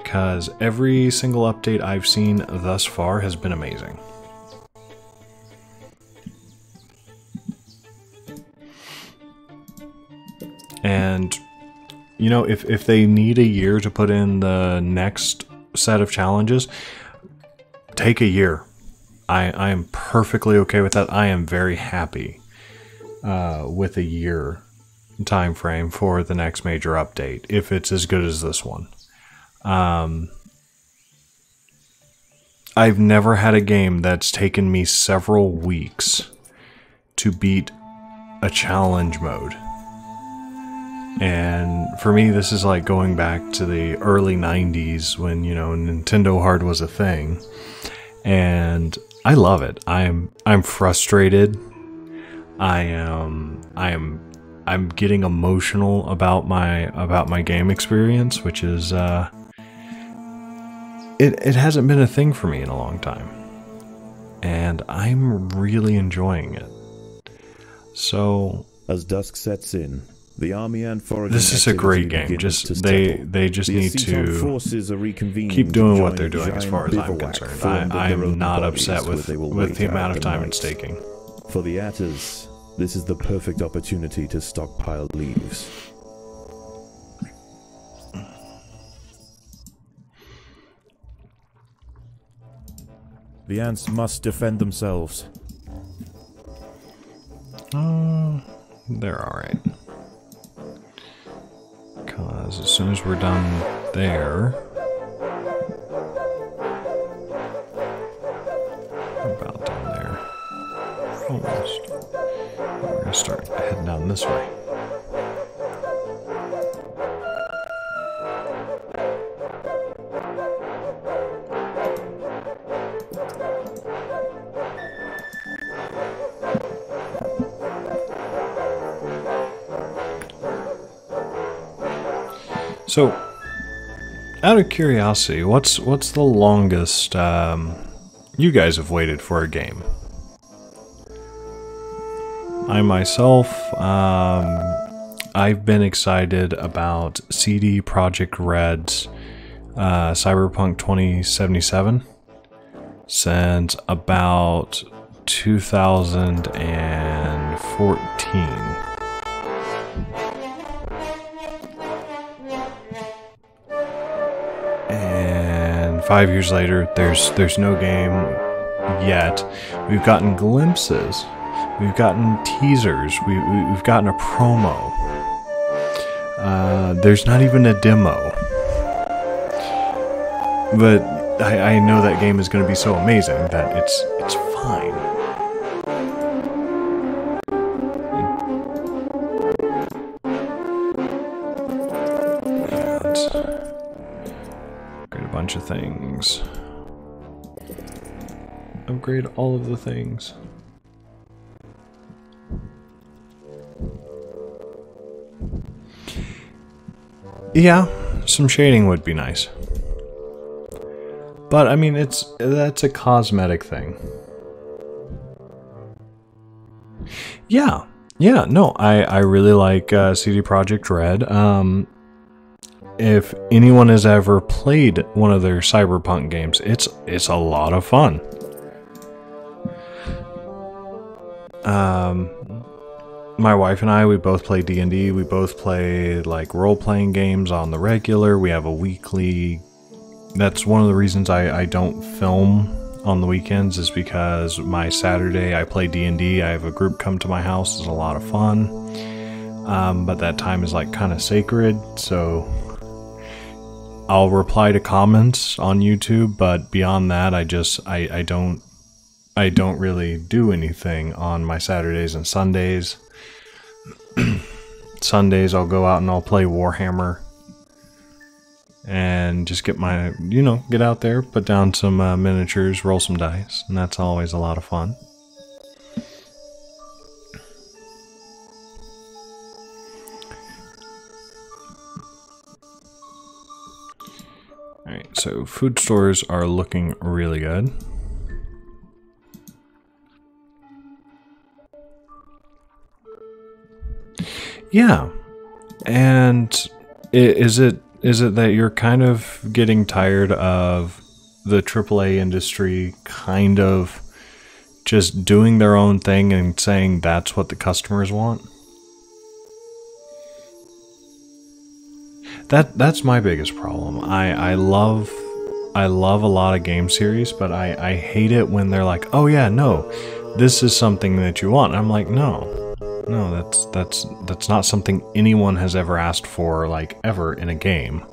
Because every single update I've seen thus far has been amazing. And, you know, if they need a year to put in the next set of challenges, take a year. I am perfectly okay with that. I am very happy with a year time frame for the next major update, if it's as good as this one. I've never had a game that's taken me several weeks to beat a challenge mode And for me, this is like going back to the early 90s when, you know, Nintendo Hard was a thing. And I love it. I'm frustrated. I'm getting emotional about my game experience, which is it hasn't been a thing for me in a long time. And I'm really enjoying it. So as dusk sets in, the army and foraging this is a great game. Just they just need to keep doing what they're doing as far as I'm concerned. I am not upset with the amount of time it's taking. For the Atters, this is the perfect opportunity to stockpile leaves. The ants must defend themselves. They're alright. Because as soon as we're done there... We're about done there. Almost. We're going to start heading down this way. So, out of curiosity, what's the longest you guys have waited for a game? I myself, I've been excited about CD Projekt Red's Cyberpunk 2077 since about 2014. And 5 years later, there's no game yet. We've gotten glimpses. We've gotten teasers. We've gotten a promo. There's not even a demo. But I know that game is going to be so amazing that it's fine. Upgrade a bunch of things. Upgrade all of the things. Yeah, some shading would be nice. But I mean, that's a cosmetic thing. Yeah, no, I really like CD Projekt Red. If anyone has ever played one of their Cyberpunk games, it's a lot of fun. My wife and I, we both play D&D. We both play like role-playing games on the regular. We have a weekly. That's one of the reasons I don't film on the weekends, is because my Saturday I play D&D. I have a group come to my house. It's a lot of fun. But that time is like kind of sacred, so I'll reply to comments on YouTube, but beyond that, I don't really do anything on my Saturdays and Sundays. Sundays I'll go out and I'll play Warhammer and just get my, get out there, put down some miniatures, roll some dice, and that's always a lot of fun. Alright, so food stores are looking really good. Yeah, and is it that you're kind of getting tired of the AAA industry kind of just doing their own thing and saying that's what the customers want? That's my biggest problem. I love a lot of game series, but I hate it when they're like, oh yeah, no, this is something that you want. I'm like, no, that's not something anyone has ever asked for, like, ever in a game.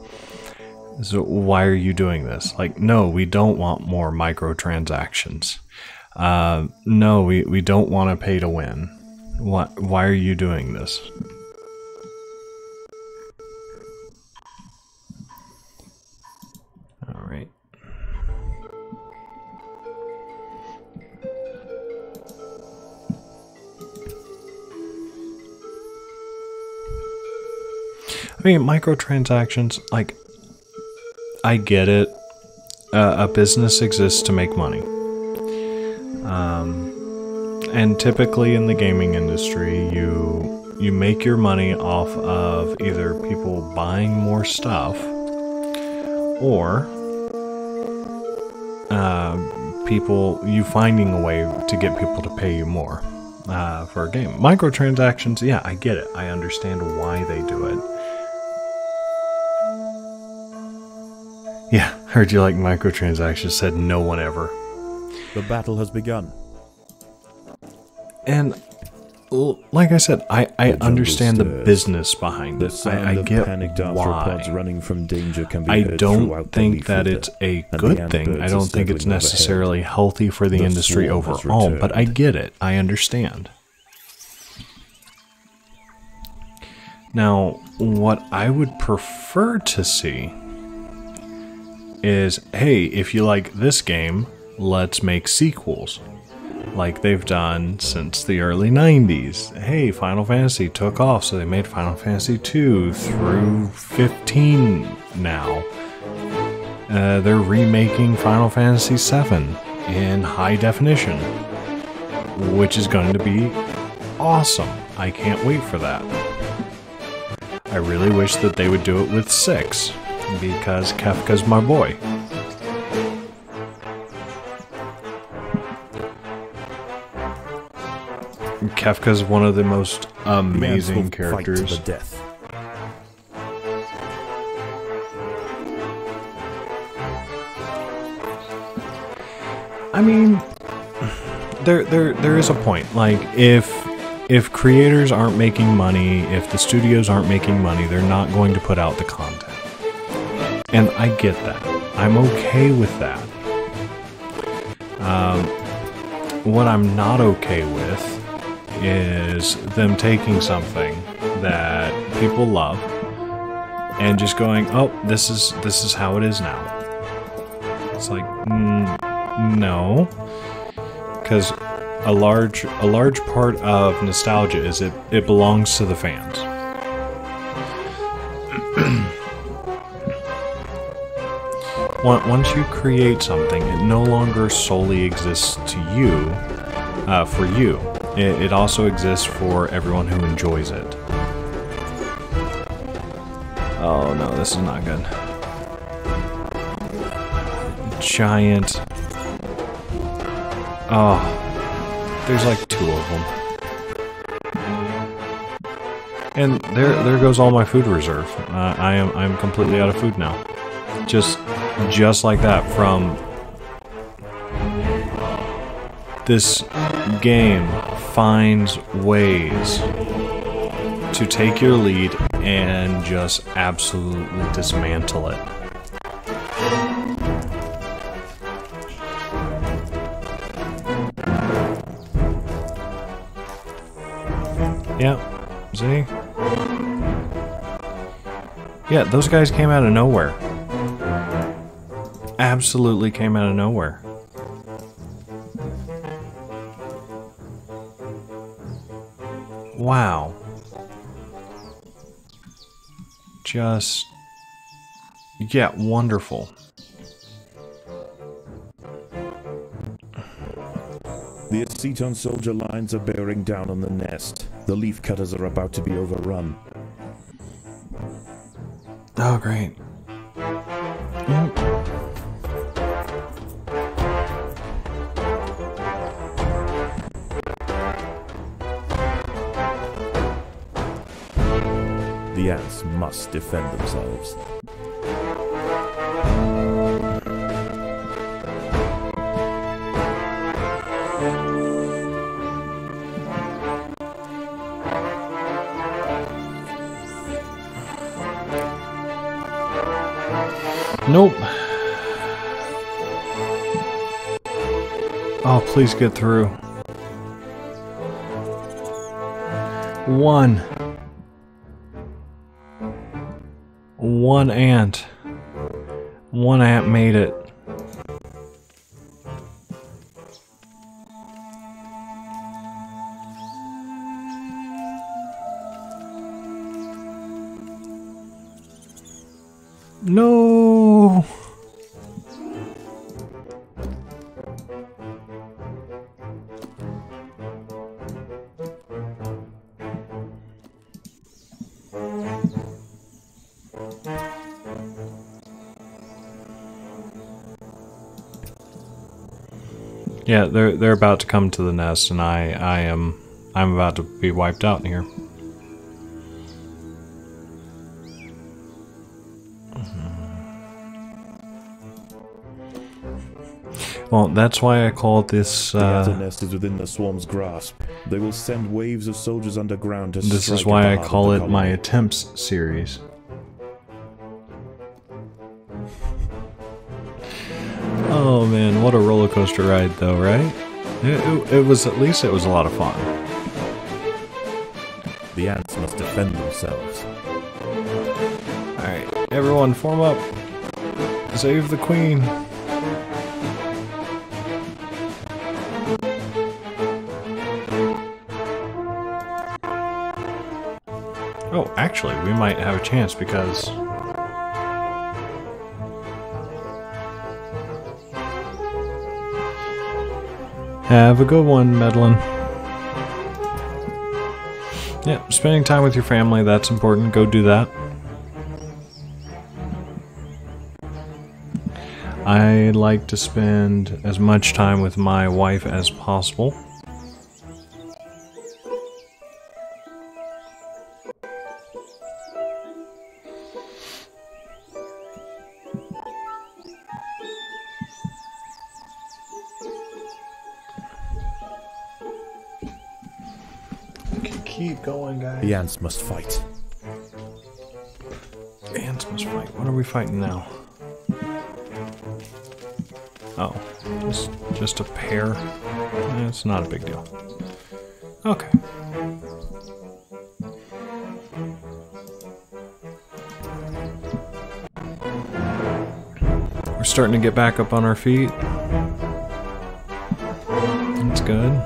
So why are you doing this? Like, no, we don't want more microtransactions. No, we don't want to pay to win. Why are you doing this? I mean, microtransactions, like, I get it. A business exists to make money. And typically in the gaming industry, you make your money off of either people buying more stuff or you finding a way to get people to pay you more for a game. Microtransactions, yeah, I get it. I understand why they do it. Yeah, heard you like microtransactions, said no one ever. The battle has begun. And like I said, I understand the business behind it. I get why. Running from danger can be I heard don't think that litter, it's a good thing. I don't think it's necessarily healthy for the industry swarm has overall, but I returned. get it. I understand. Now, what I would prefer to see is, hey, if you like this game, let's make sequels. Like they've done since the early 90s. Hey, Final Fantasy took off, so they made Final Fantasy 2 through 15 now. They're remaking Final Fantasy 7 in high definition, which is going to be awesome. I can't wait for that. I really wish that they would do it with 6, because Kefka's my boy. Kefka's one of the most amazing characters. Fight to the death. I mean, there is a point. Like, if creators aren't making money, if the studios aren't making money, they're not going to put out the content. And I get that. I'm okay with that. What I'm not okay with is them taking something that people love and just going, oh, this is how it is now. It's like, no, because a large part of nostalgia is it belongs to the fans. Once you create something, it no longer solely exists to you, for you. It also exists for everyone who enjoys it. Oh no, this is not good. Giant. Oh, there's like 2 of them. And there goes all my food reserve. I'm completely out of food now. Just like that, from this game finds ways to take your lead and just absolutely dismantle it. Yeah, see? Yeah, those guys came out of nowhere. Absolutely came out of nowhere. Wow. Just... yeah, wonderful. The Aceton soldier lines are bearing down on the nest. The leaf cutters are about to be overrun. Oh, great. Yep. The ants must defend themselves. Nope. Oh, please get through. One ant. One ant made it. No! Yeah, they're about to come to the nest, and I'm about to be wiped out in here. Well, that's why I call this. The outer nest is within the swarm's grasp. They will send waves of soldiers underground to strike. This is why I call it my attempts series. Oh man, what a roller coaster ride, though, right? It was, at least it was a lot of fun. The ants must defend themselves. Alright, everyone form up. Save the queen. Oh, actually, we might have a chance because... Have a good one, Medlin. Yeah, spending time with your family, that's important. Go do that. I like to spend as much time with my wife as possible. Keep going, guys. The ants must fight. The ants must fight. What are we fighting now? Oh, just a pair. It's not a big deal. Okay. We're starting to get back up on our feet. That's good.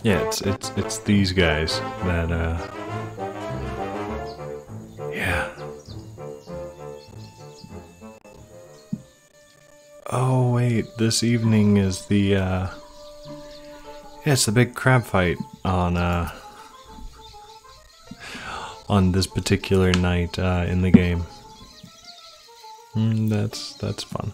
Yeah, it's these guys that yeah. Oh wait, this evening is the yeah, it's the big crab fight on this particular night in the game. That's fun.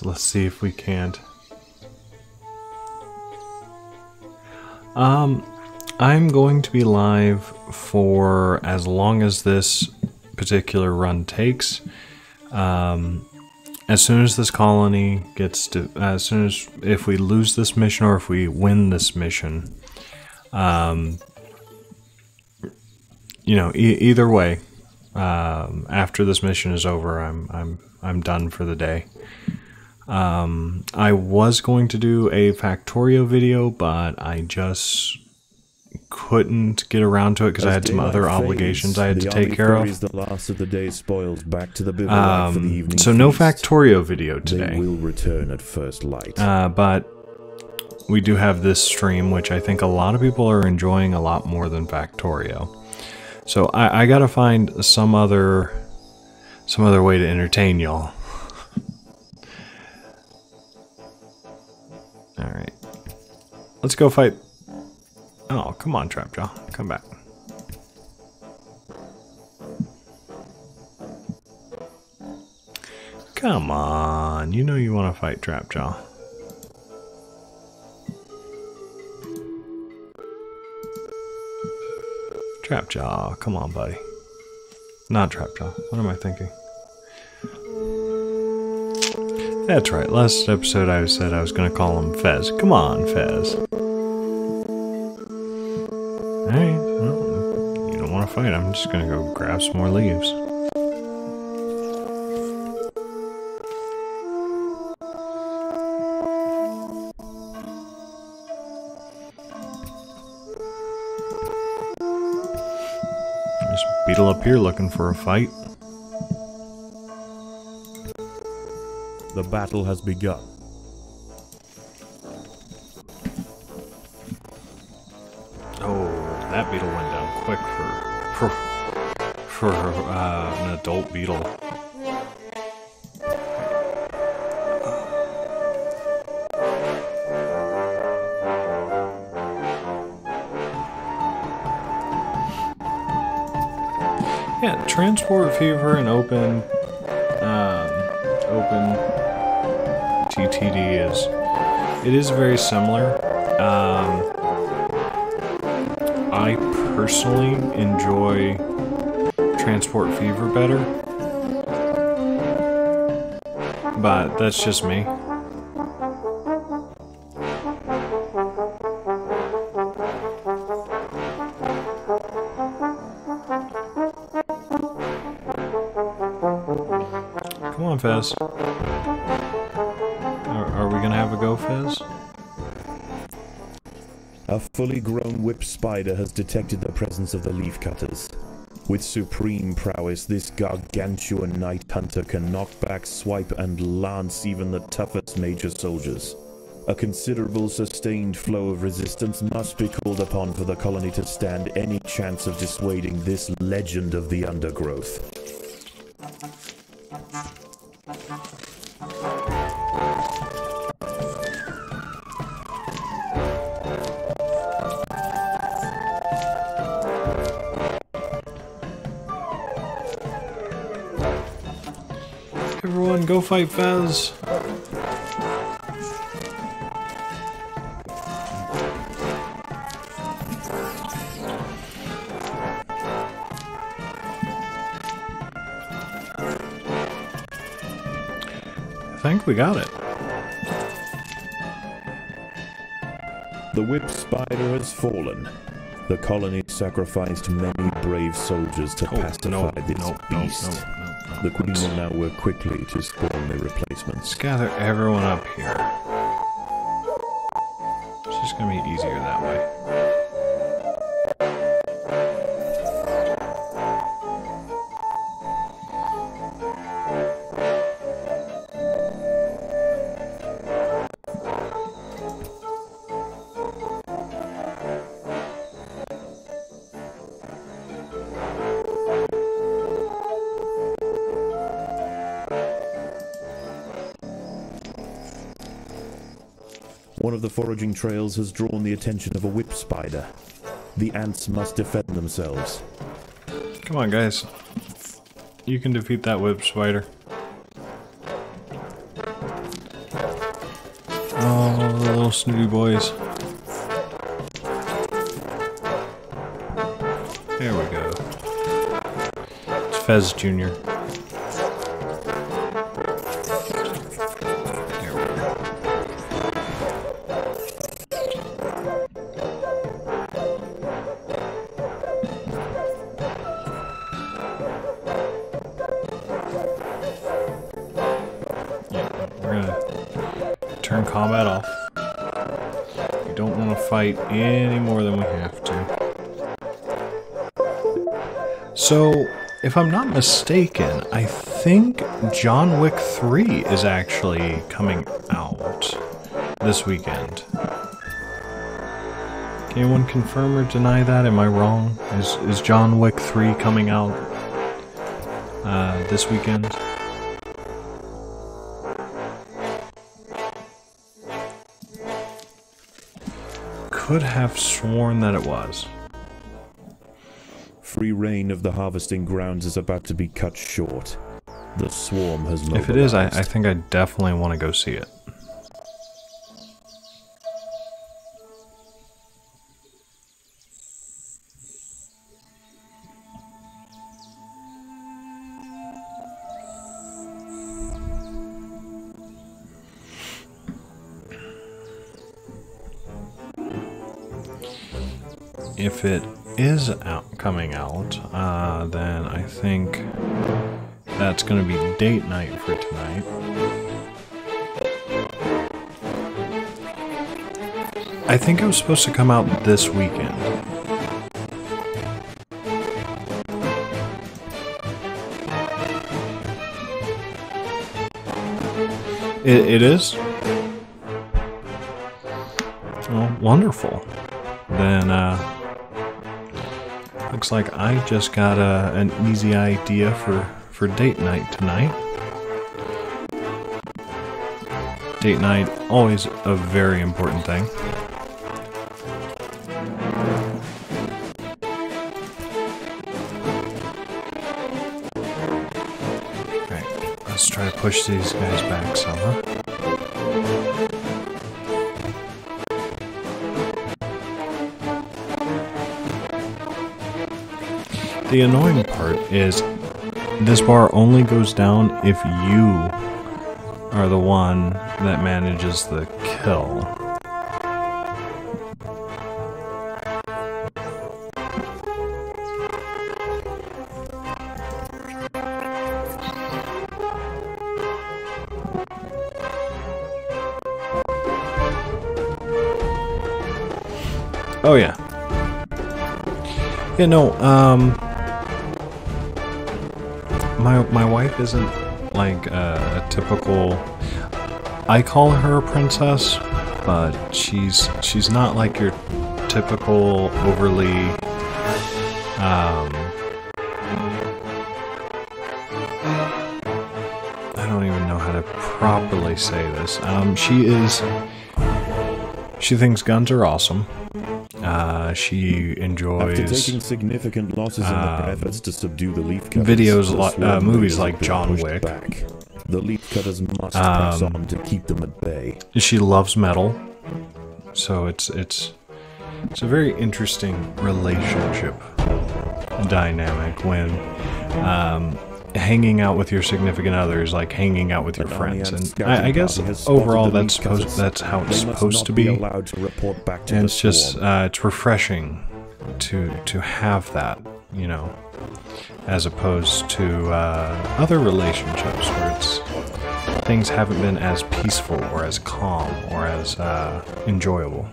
Let's see if we can't. I'm going to be live for as long as this particular run takes. As soon as this colony gets to, as soon as, if we lose this mission or if we win this mission, you know, either way, after this mission is over, I'm done for the day. I was going to do a Factorio video, but I just couldn't get around to it because I had some other obligations I had to take care of. The last of the day's spoils back to the bivouac for the evening so no feast. Factorio video today. They will return at first light. But we do have this stream, which I think a lot of people are enjoying a lot more than Factorio. So I gotta find some other way to entertain y'all. Alright. Let's go fight. Oh, come on, Trapjaw. Come back. Come on. You know you want to fight Trapjaw. Trapjaw. Come on, buddy. Not Trapjaw. What am I thinking? That's right. Last episode I said I was going to call him Fez. Come on, Fez. Alright. Well, you don't want to fight. I'm just going to go grab some more leaves. There's Beetle up here looking for a fight. The battle has begun. Oh, that beetle went down quick for an adult beetle. Yeah, transport fever and open TTD is very similar. I personally enjoy transport fever better, but that's just me. Come on, Fez. Are we gonna have a go, Fez? A fully grown whip spider has detected the presence of the leaf cutters. With supreme prowess, this gargantuan night hunter can knock back, swipe, and lance even the toughest major soldiers. A considerable sustained flow of resistance must be called upon for the colony to stand any chance of dissuading this legend of the Undergrowth. Everyone, go fight Fez! I think we got it. The whip spider has fallen. The colony sacrificed many brave soldiers to pacify this beast. The Queen will now work quickly to spawn their replacements. Let's gather everyone up here. It's just gonna be easier that way. One of the foraging trails has drawn the attention of a whip spider. The ants must defend themselves. Come on, guys. You can defeat that whip spider. Oh, the little snooty boys. There we go. It's Fez Jr. Turn combat off. We don't want to fight any more than we have to. So, if I'm not mistaken, I think John Wick 3 is actually coming out this weekend. Can anyone confirm or deny that? Am I wrong? Is John Wick 3 coming out this weekend? Could have sworn that it was. Free reign of the harvesting grounds is about to be cut short. The swarm has mobilized. If it is, I think I definitely want to go see it. If it is coming out, then I think that's going to be date night for tonight. I think it was supposed to come out this weekend. It is? Oh, wonderful. Then, looks like I just got an easy idea for date night tonight. Date night, always a very important thing. Alright, let's try to push these guys back some, huh? The annoying part is this bar only goes down if you are the one that manages the kill. Oh yeah. Yeah, no, my wife isn't like a typical, I call her a princess, but she's not like your typical overly I don't even know how to properly say this. She thinks guns are awesome. She enjoys after taking significant losses in their efforts to subdue the leaf cutters, videos, movies like John Wick. Back. The leaf cutters must press on to keep them at bay. She loves metal, so it's a very interesting relationship dynamic when hanging out with your significant other is like hanging out with your friends, and I guess overall that's how it's supposed to be. And it's just it's refreshing to have that, you know, as opposed to other relationships where things haven't been as peaceful or as calm or as enjoyable.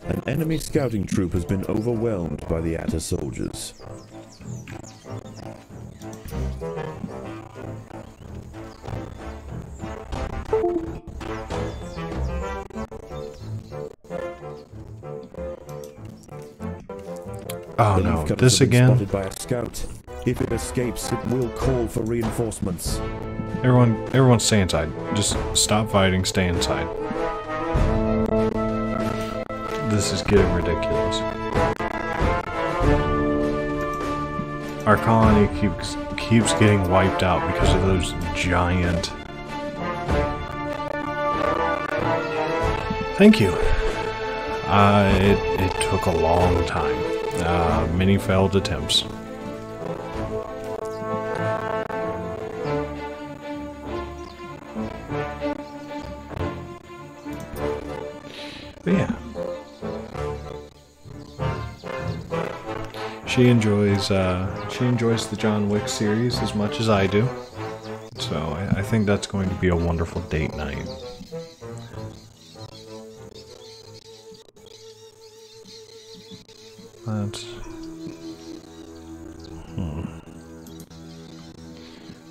An enemy scouting troop has been overwhelmed by the Atta soldiers. Oh no, this again? Spotted by a scout. If it escapes, it will call for reinforcements. Everyone stay inside. Just stop fighting, stay inside. This is getting ridiculous. Our colony keeps getting wiped out because of those giant... Thank you. It took a long time. Many failed attempts. But yeah. She enjoys the John Wick series as much as I do. So I think that's going to be a wonderful date night. That's...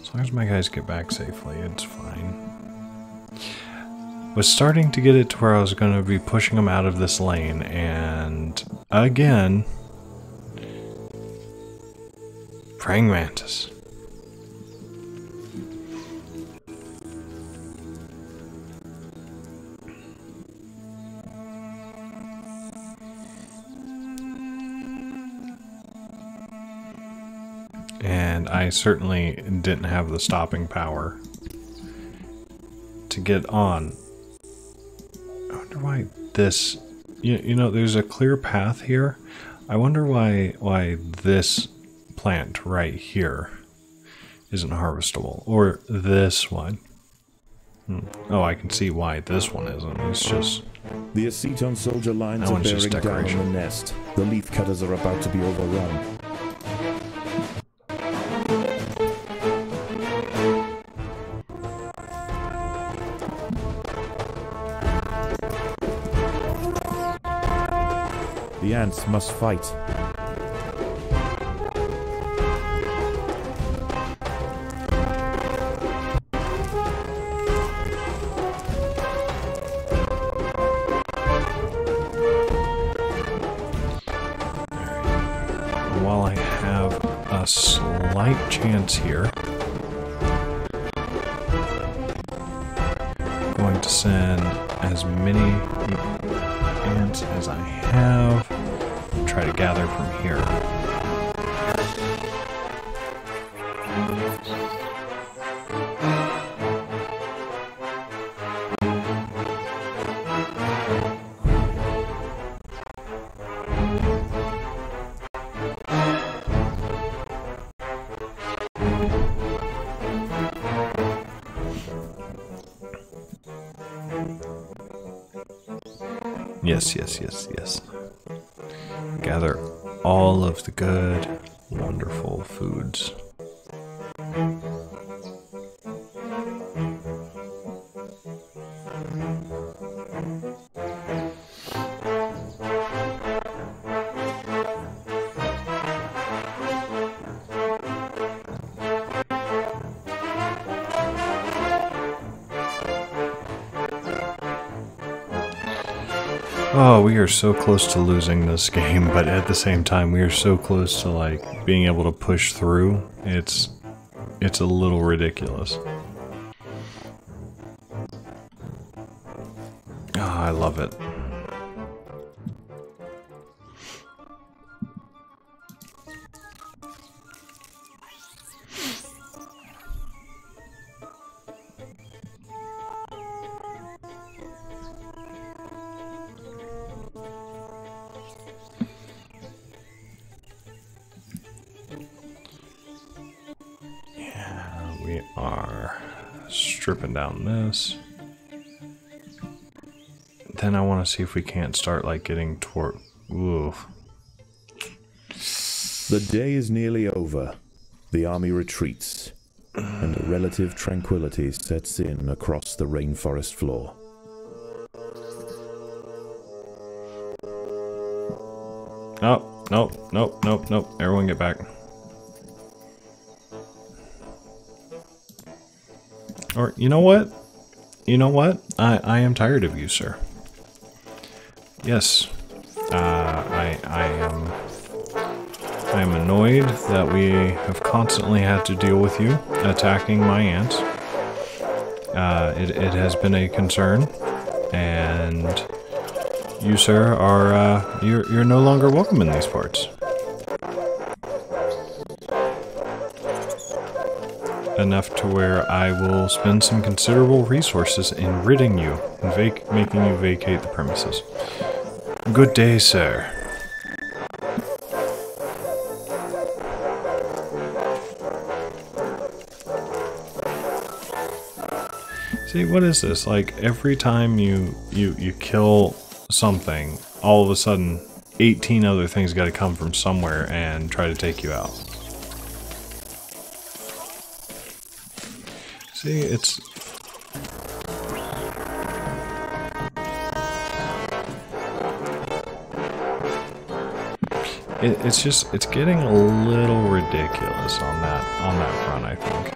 As long as my guys get back safely, it's fine. Was starting to get it to where I was going to be pushing them out of this lane, and again, praying mantis. And I certainly didn't have the stopping power to get on. I wonder why this... You know, there's a clear path here. I wonder why this plant right here isn't harvestable. Or this one. Oh, I can see why this one isn't. It's just... The aceton soldier lines are bearing down on the nest. The leaf cutters are about to be overrun. The ants must fight. a slight chance here. Going to send as many ants as I have. Try to gather from here. Yes, yes, yes, yes. Gather all of the good, wonderful foods. Oh, we are so close to losing this game, but at the same time, we are so close to, like, being able to push through. It's a little ridiculous. Oh, I love it. We are stripping down this. Then I want to see if we can't start, like, getting toward... Ooh. The day is nearly over. The army retreats, and a relative tranquility sets in across the rainforest floor. Oh, nope, nope, nope, nope. Everyone get back. Or, you know what? You know what? I am tired of you, sir. Yes. I am annoyed that we have constantly had to deal with you attacking my ants. It has been a concern, and you, sir, are, you're no longer welcome in these parts. Enough to where I will spend some considerable resources in ridding you and making you vacate the premises. Good day, sir. See, what is this? Like, every time you kill something, all of a sudden 18 other things gotta come from somewhere and try to take you out. See, it's... It's getting a little ridiculous on that front, I think.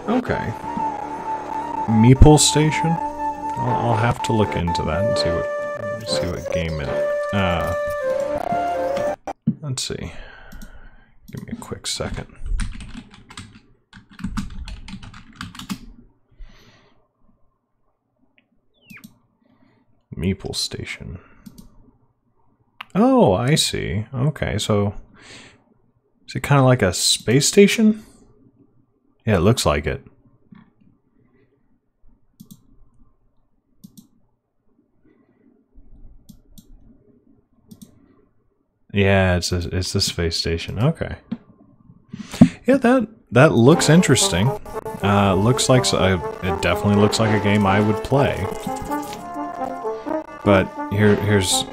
Okay. Meeple Station? I'll have to look into that and see what game it. Let's see. Give me a quick second. Meeple Station. Oh, I see. Okay, so is it kind of like a space station? Yeah, it looks like it. Yeah, it's the space station. Okay. Yeah, that looks interesting. Looks like it definitely looks like a game I would play. But here's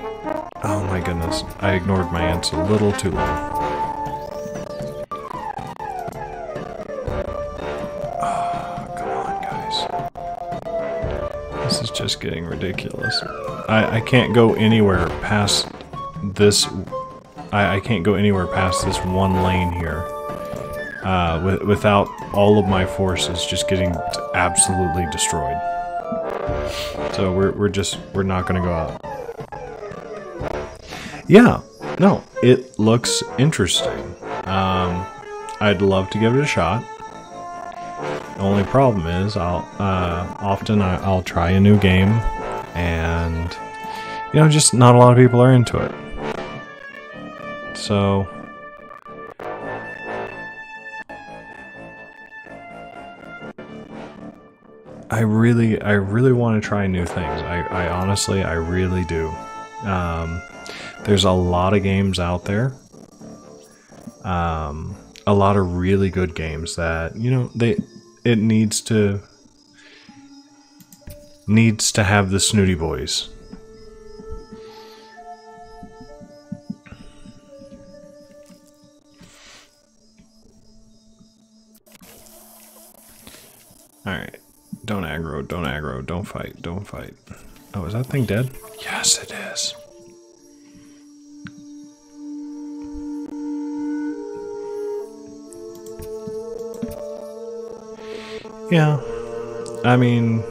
oh my goodness, I ignored my ants a little too long. Oh, come on, guys. This is just getting ridiculous. I can't go anywhere past this. I can't go anywhere past this one lane here. without all of my forces just getting absolutely destroyed. So we're not gonna go out. Yeah, no, it looks interesting. I'd love to give it a shot. The only problem is I'll try a new game, and just not a lot of people are into it. So I really want to try new things. I honestly really do. There's a lot of games out there. A lot of really good games that, it needs to have the snooty boys. Alright. Don't aggro, don't fight. Oh, is that thing dead? Yes, it is. Yeah, I mean,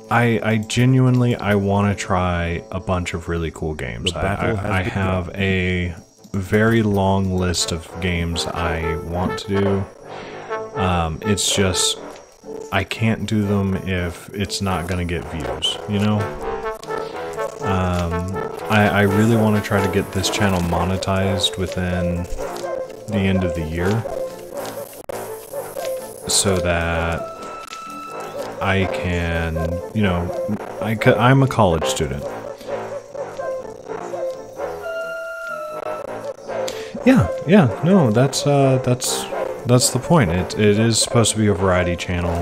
I genuinely want to try a bunch of really cool games. I have a very long list of games I want to do. It's just I can't do them if it's not gonna get views, I really want to try to get this channel monetized within the end of the year, so that I can, I'm a college student. Yeah, no, that's the point. It is supposed to be a variety channel.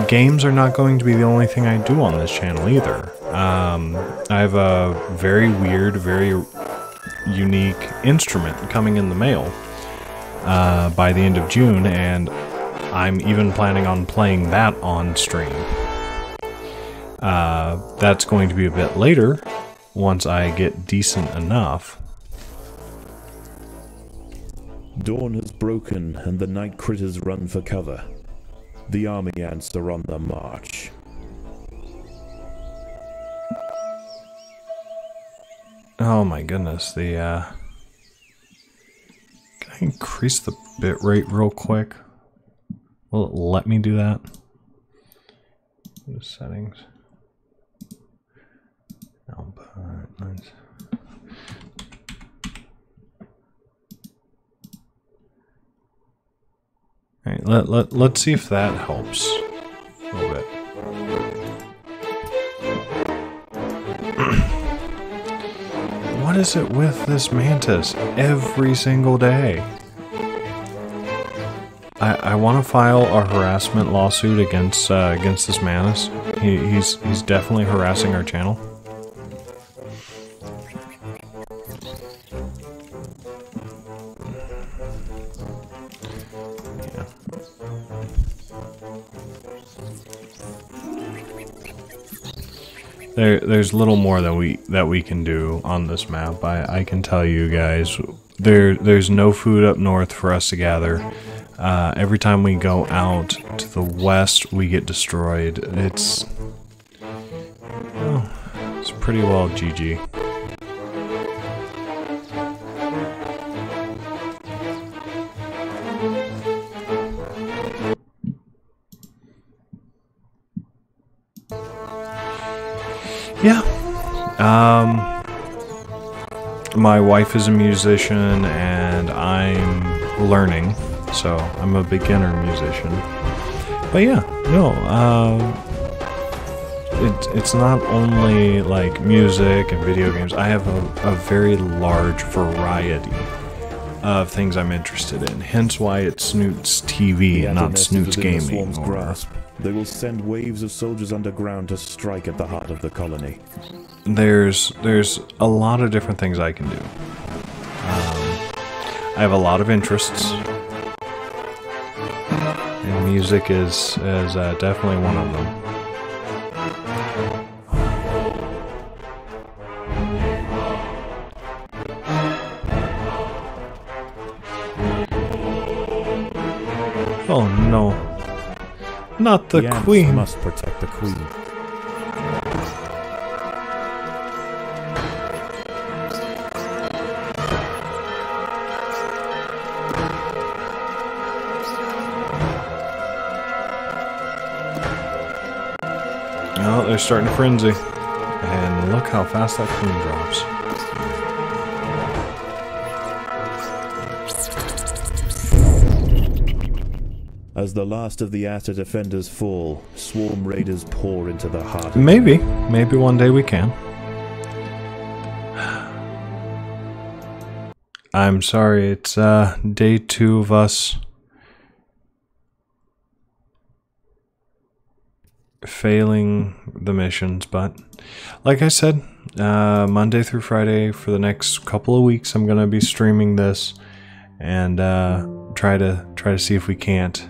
Games are not going to be the only thing I do on this channel either. I have a very weird, very unique instrument coming in the mail by the end of June, and I'm even planning on playing that on stream. That's going to be a bit later, once I get decent enough. Dawn has broken and the night critters run for cover. The army ants are on the march. Oh my goodness, can I increase the bitrate real quick? Will it let me do that? The settings. Output, nice. Alright, let's see if that helps a little bit. What is it with this mantis every single day? I want to file a harassment lawsuit against this mantis. He's definitely harassing our channel. There's little more that we can do on this map. I can tell you guys, there's no food up north for us to gather. Every time we go out to the west, we get destroyed. It's pretty well GG. Yeah. My wife is a musician and I'm learning, so I'm a beginner musician. But yeah, no, it's not only like music and video games. I have a very large variety of things I'm interested in. Hence why it's Snoot's TV and not Snoot's Gaming. They will send waves of soldiers underground to strike at the heart of the colony. There's a lot of different things I can do. I have a lot of interests, and music is definitely one of them. Oh no. Not the ants queen. must protect the queen. Oh, they're starting to frenzy. And look how fast that queen drops. As the last of the Atta defenders fall, swarm raiders pour into the heart. Maybe one day we can. I'm sorry, it's day 2 of us failing the missions, but like I said, Monday through Friday for the next couple of weeks I'm gonna be streaming this and try to see if we can't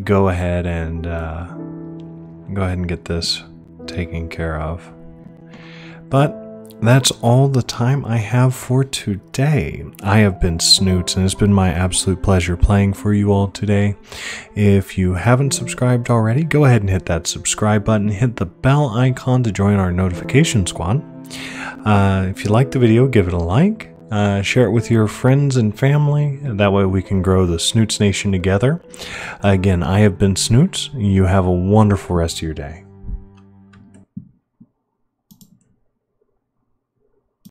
go ahead and get this taken care of. But that's all the time I have for today. I have been Snoots, and it's been my absolute pleasure playing for you all today. If you haven't subscribed already, go ahead and hit that subscribe button, hit the bell icon to join our notification squad. If you liked the video, give it a like. Share it with your friends and family. That way we can grow the Snoots Nation together. Again, I have been Snoots. You have a wonderful rest of your day.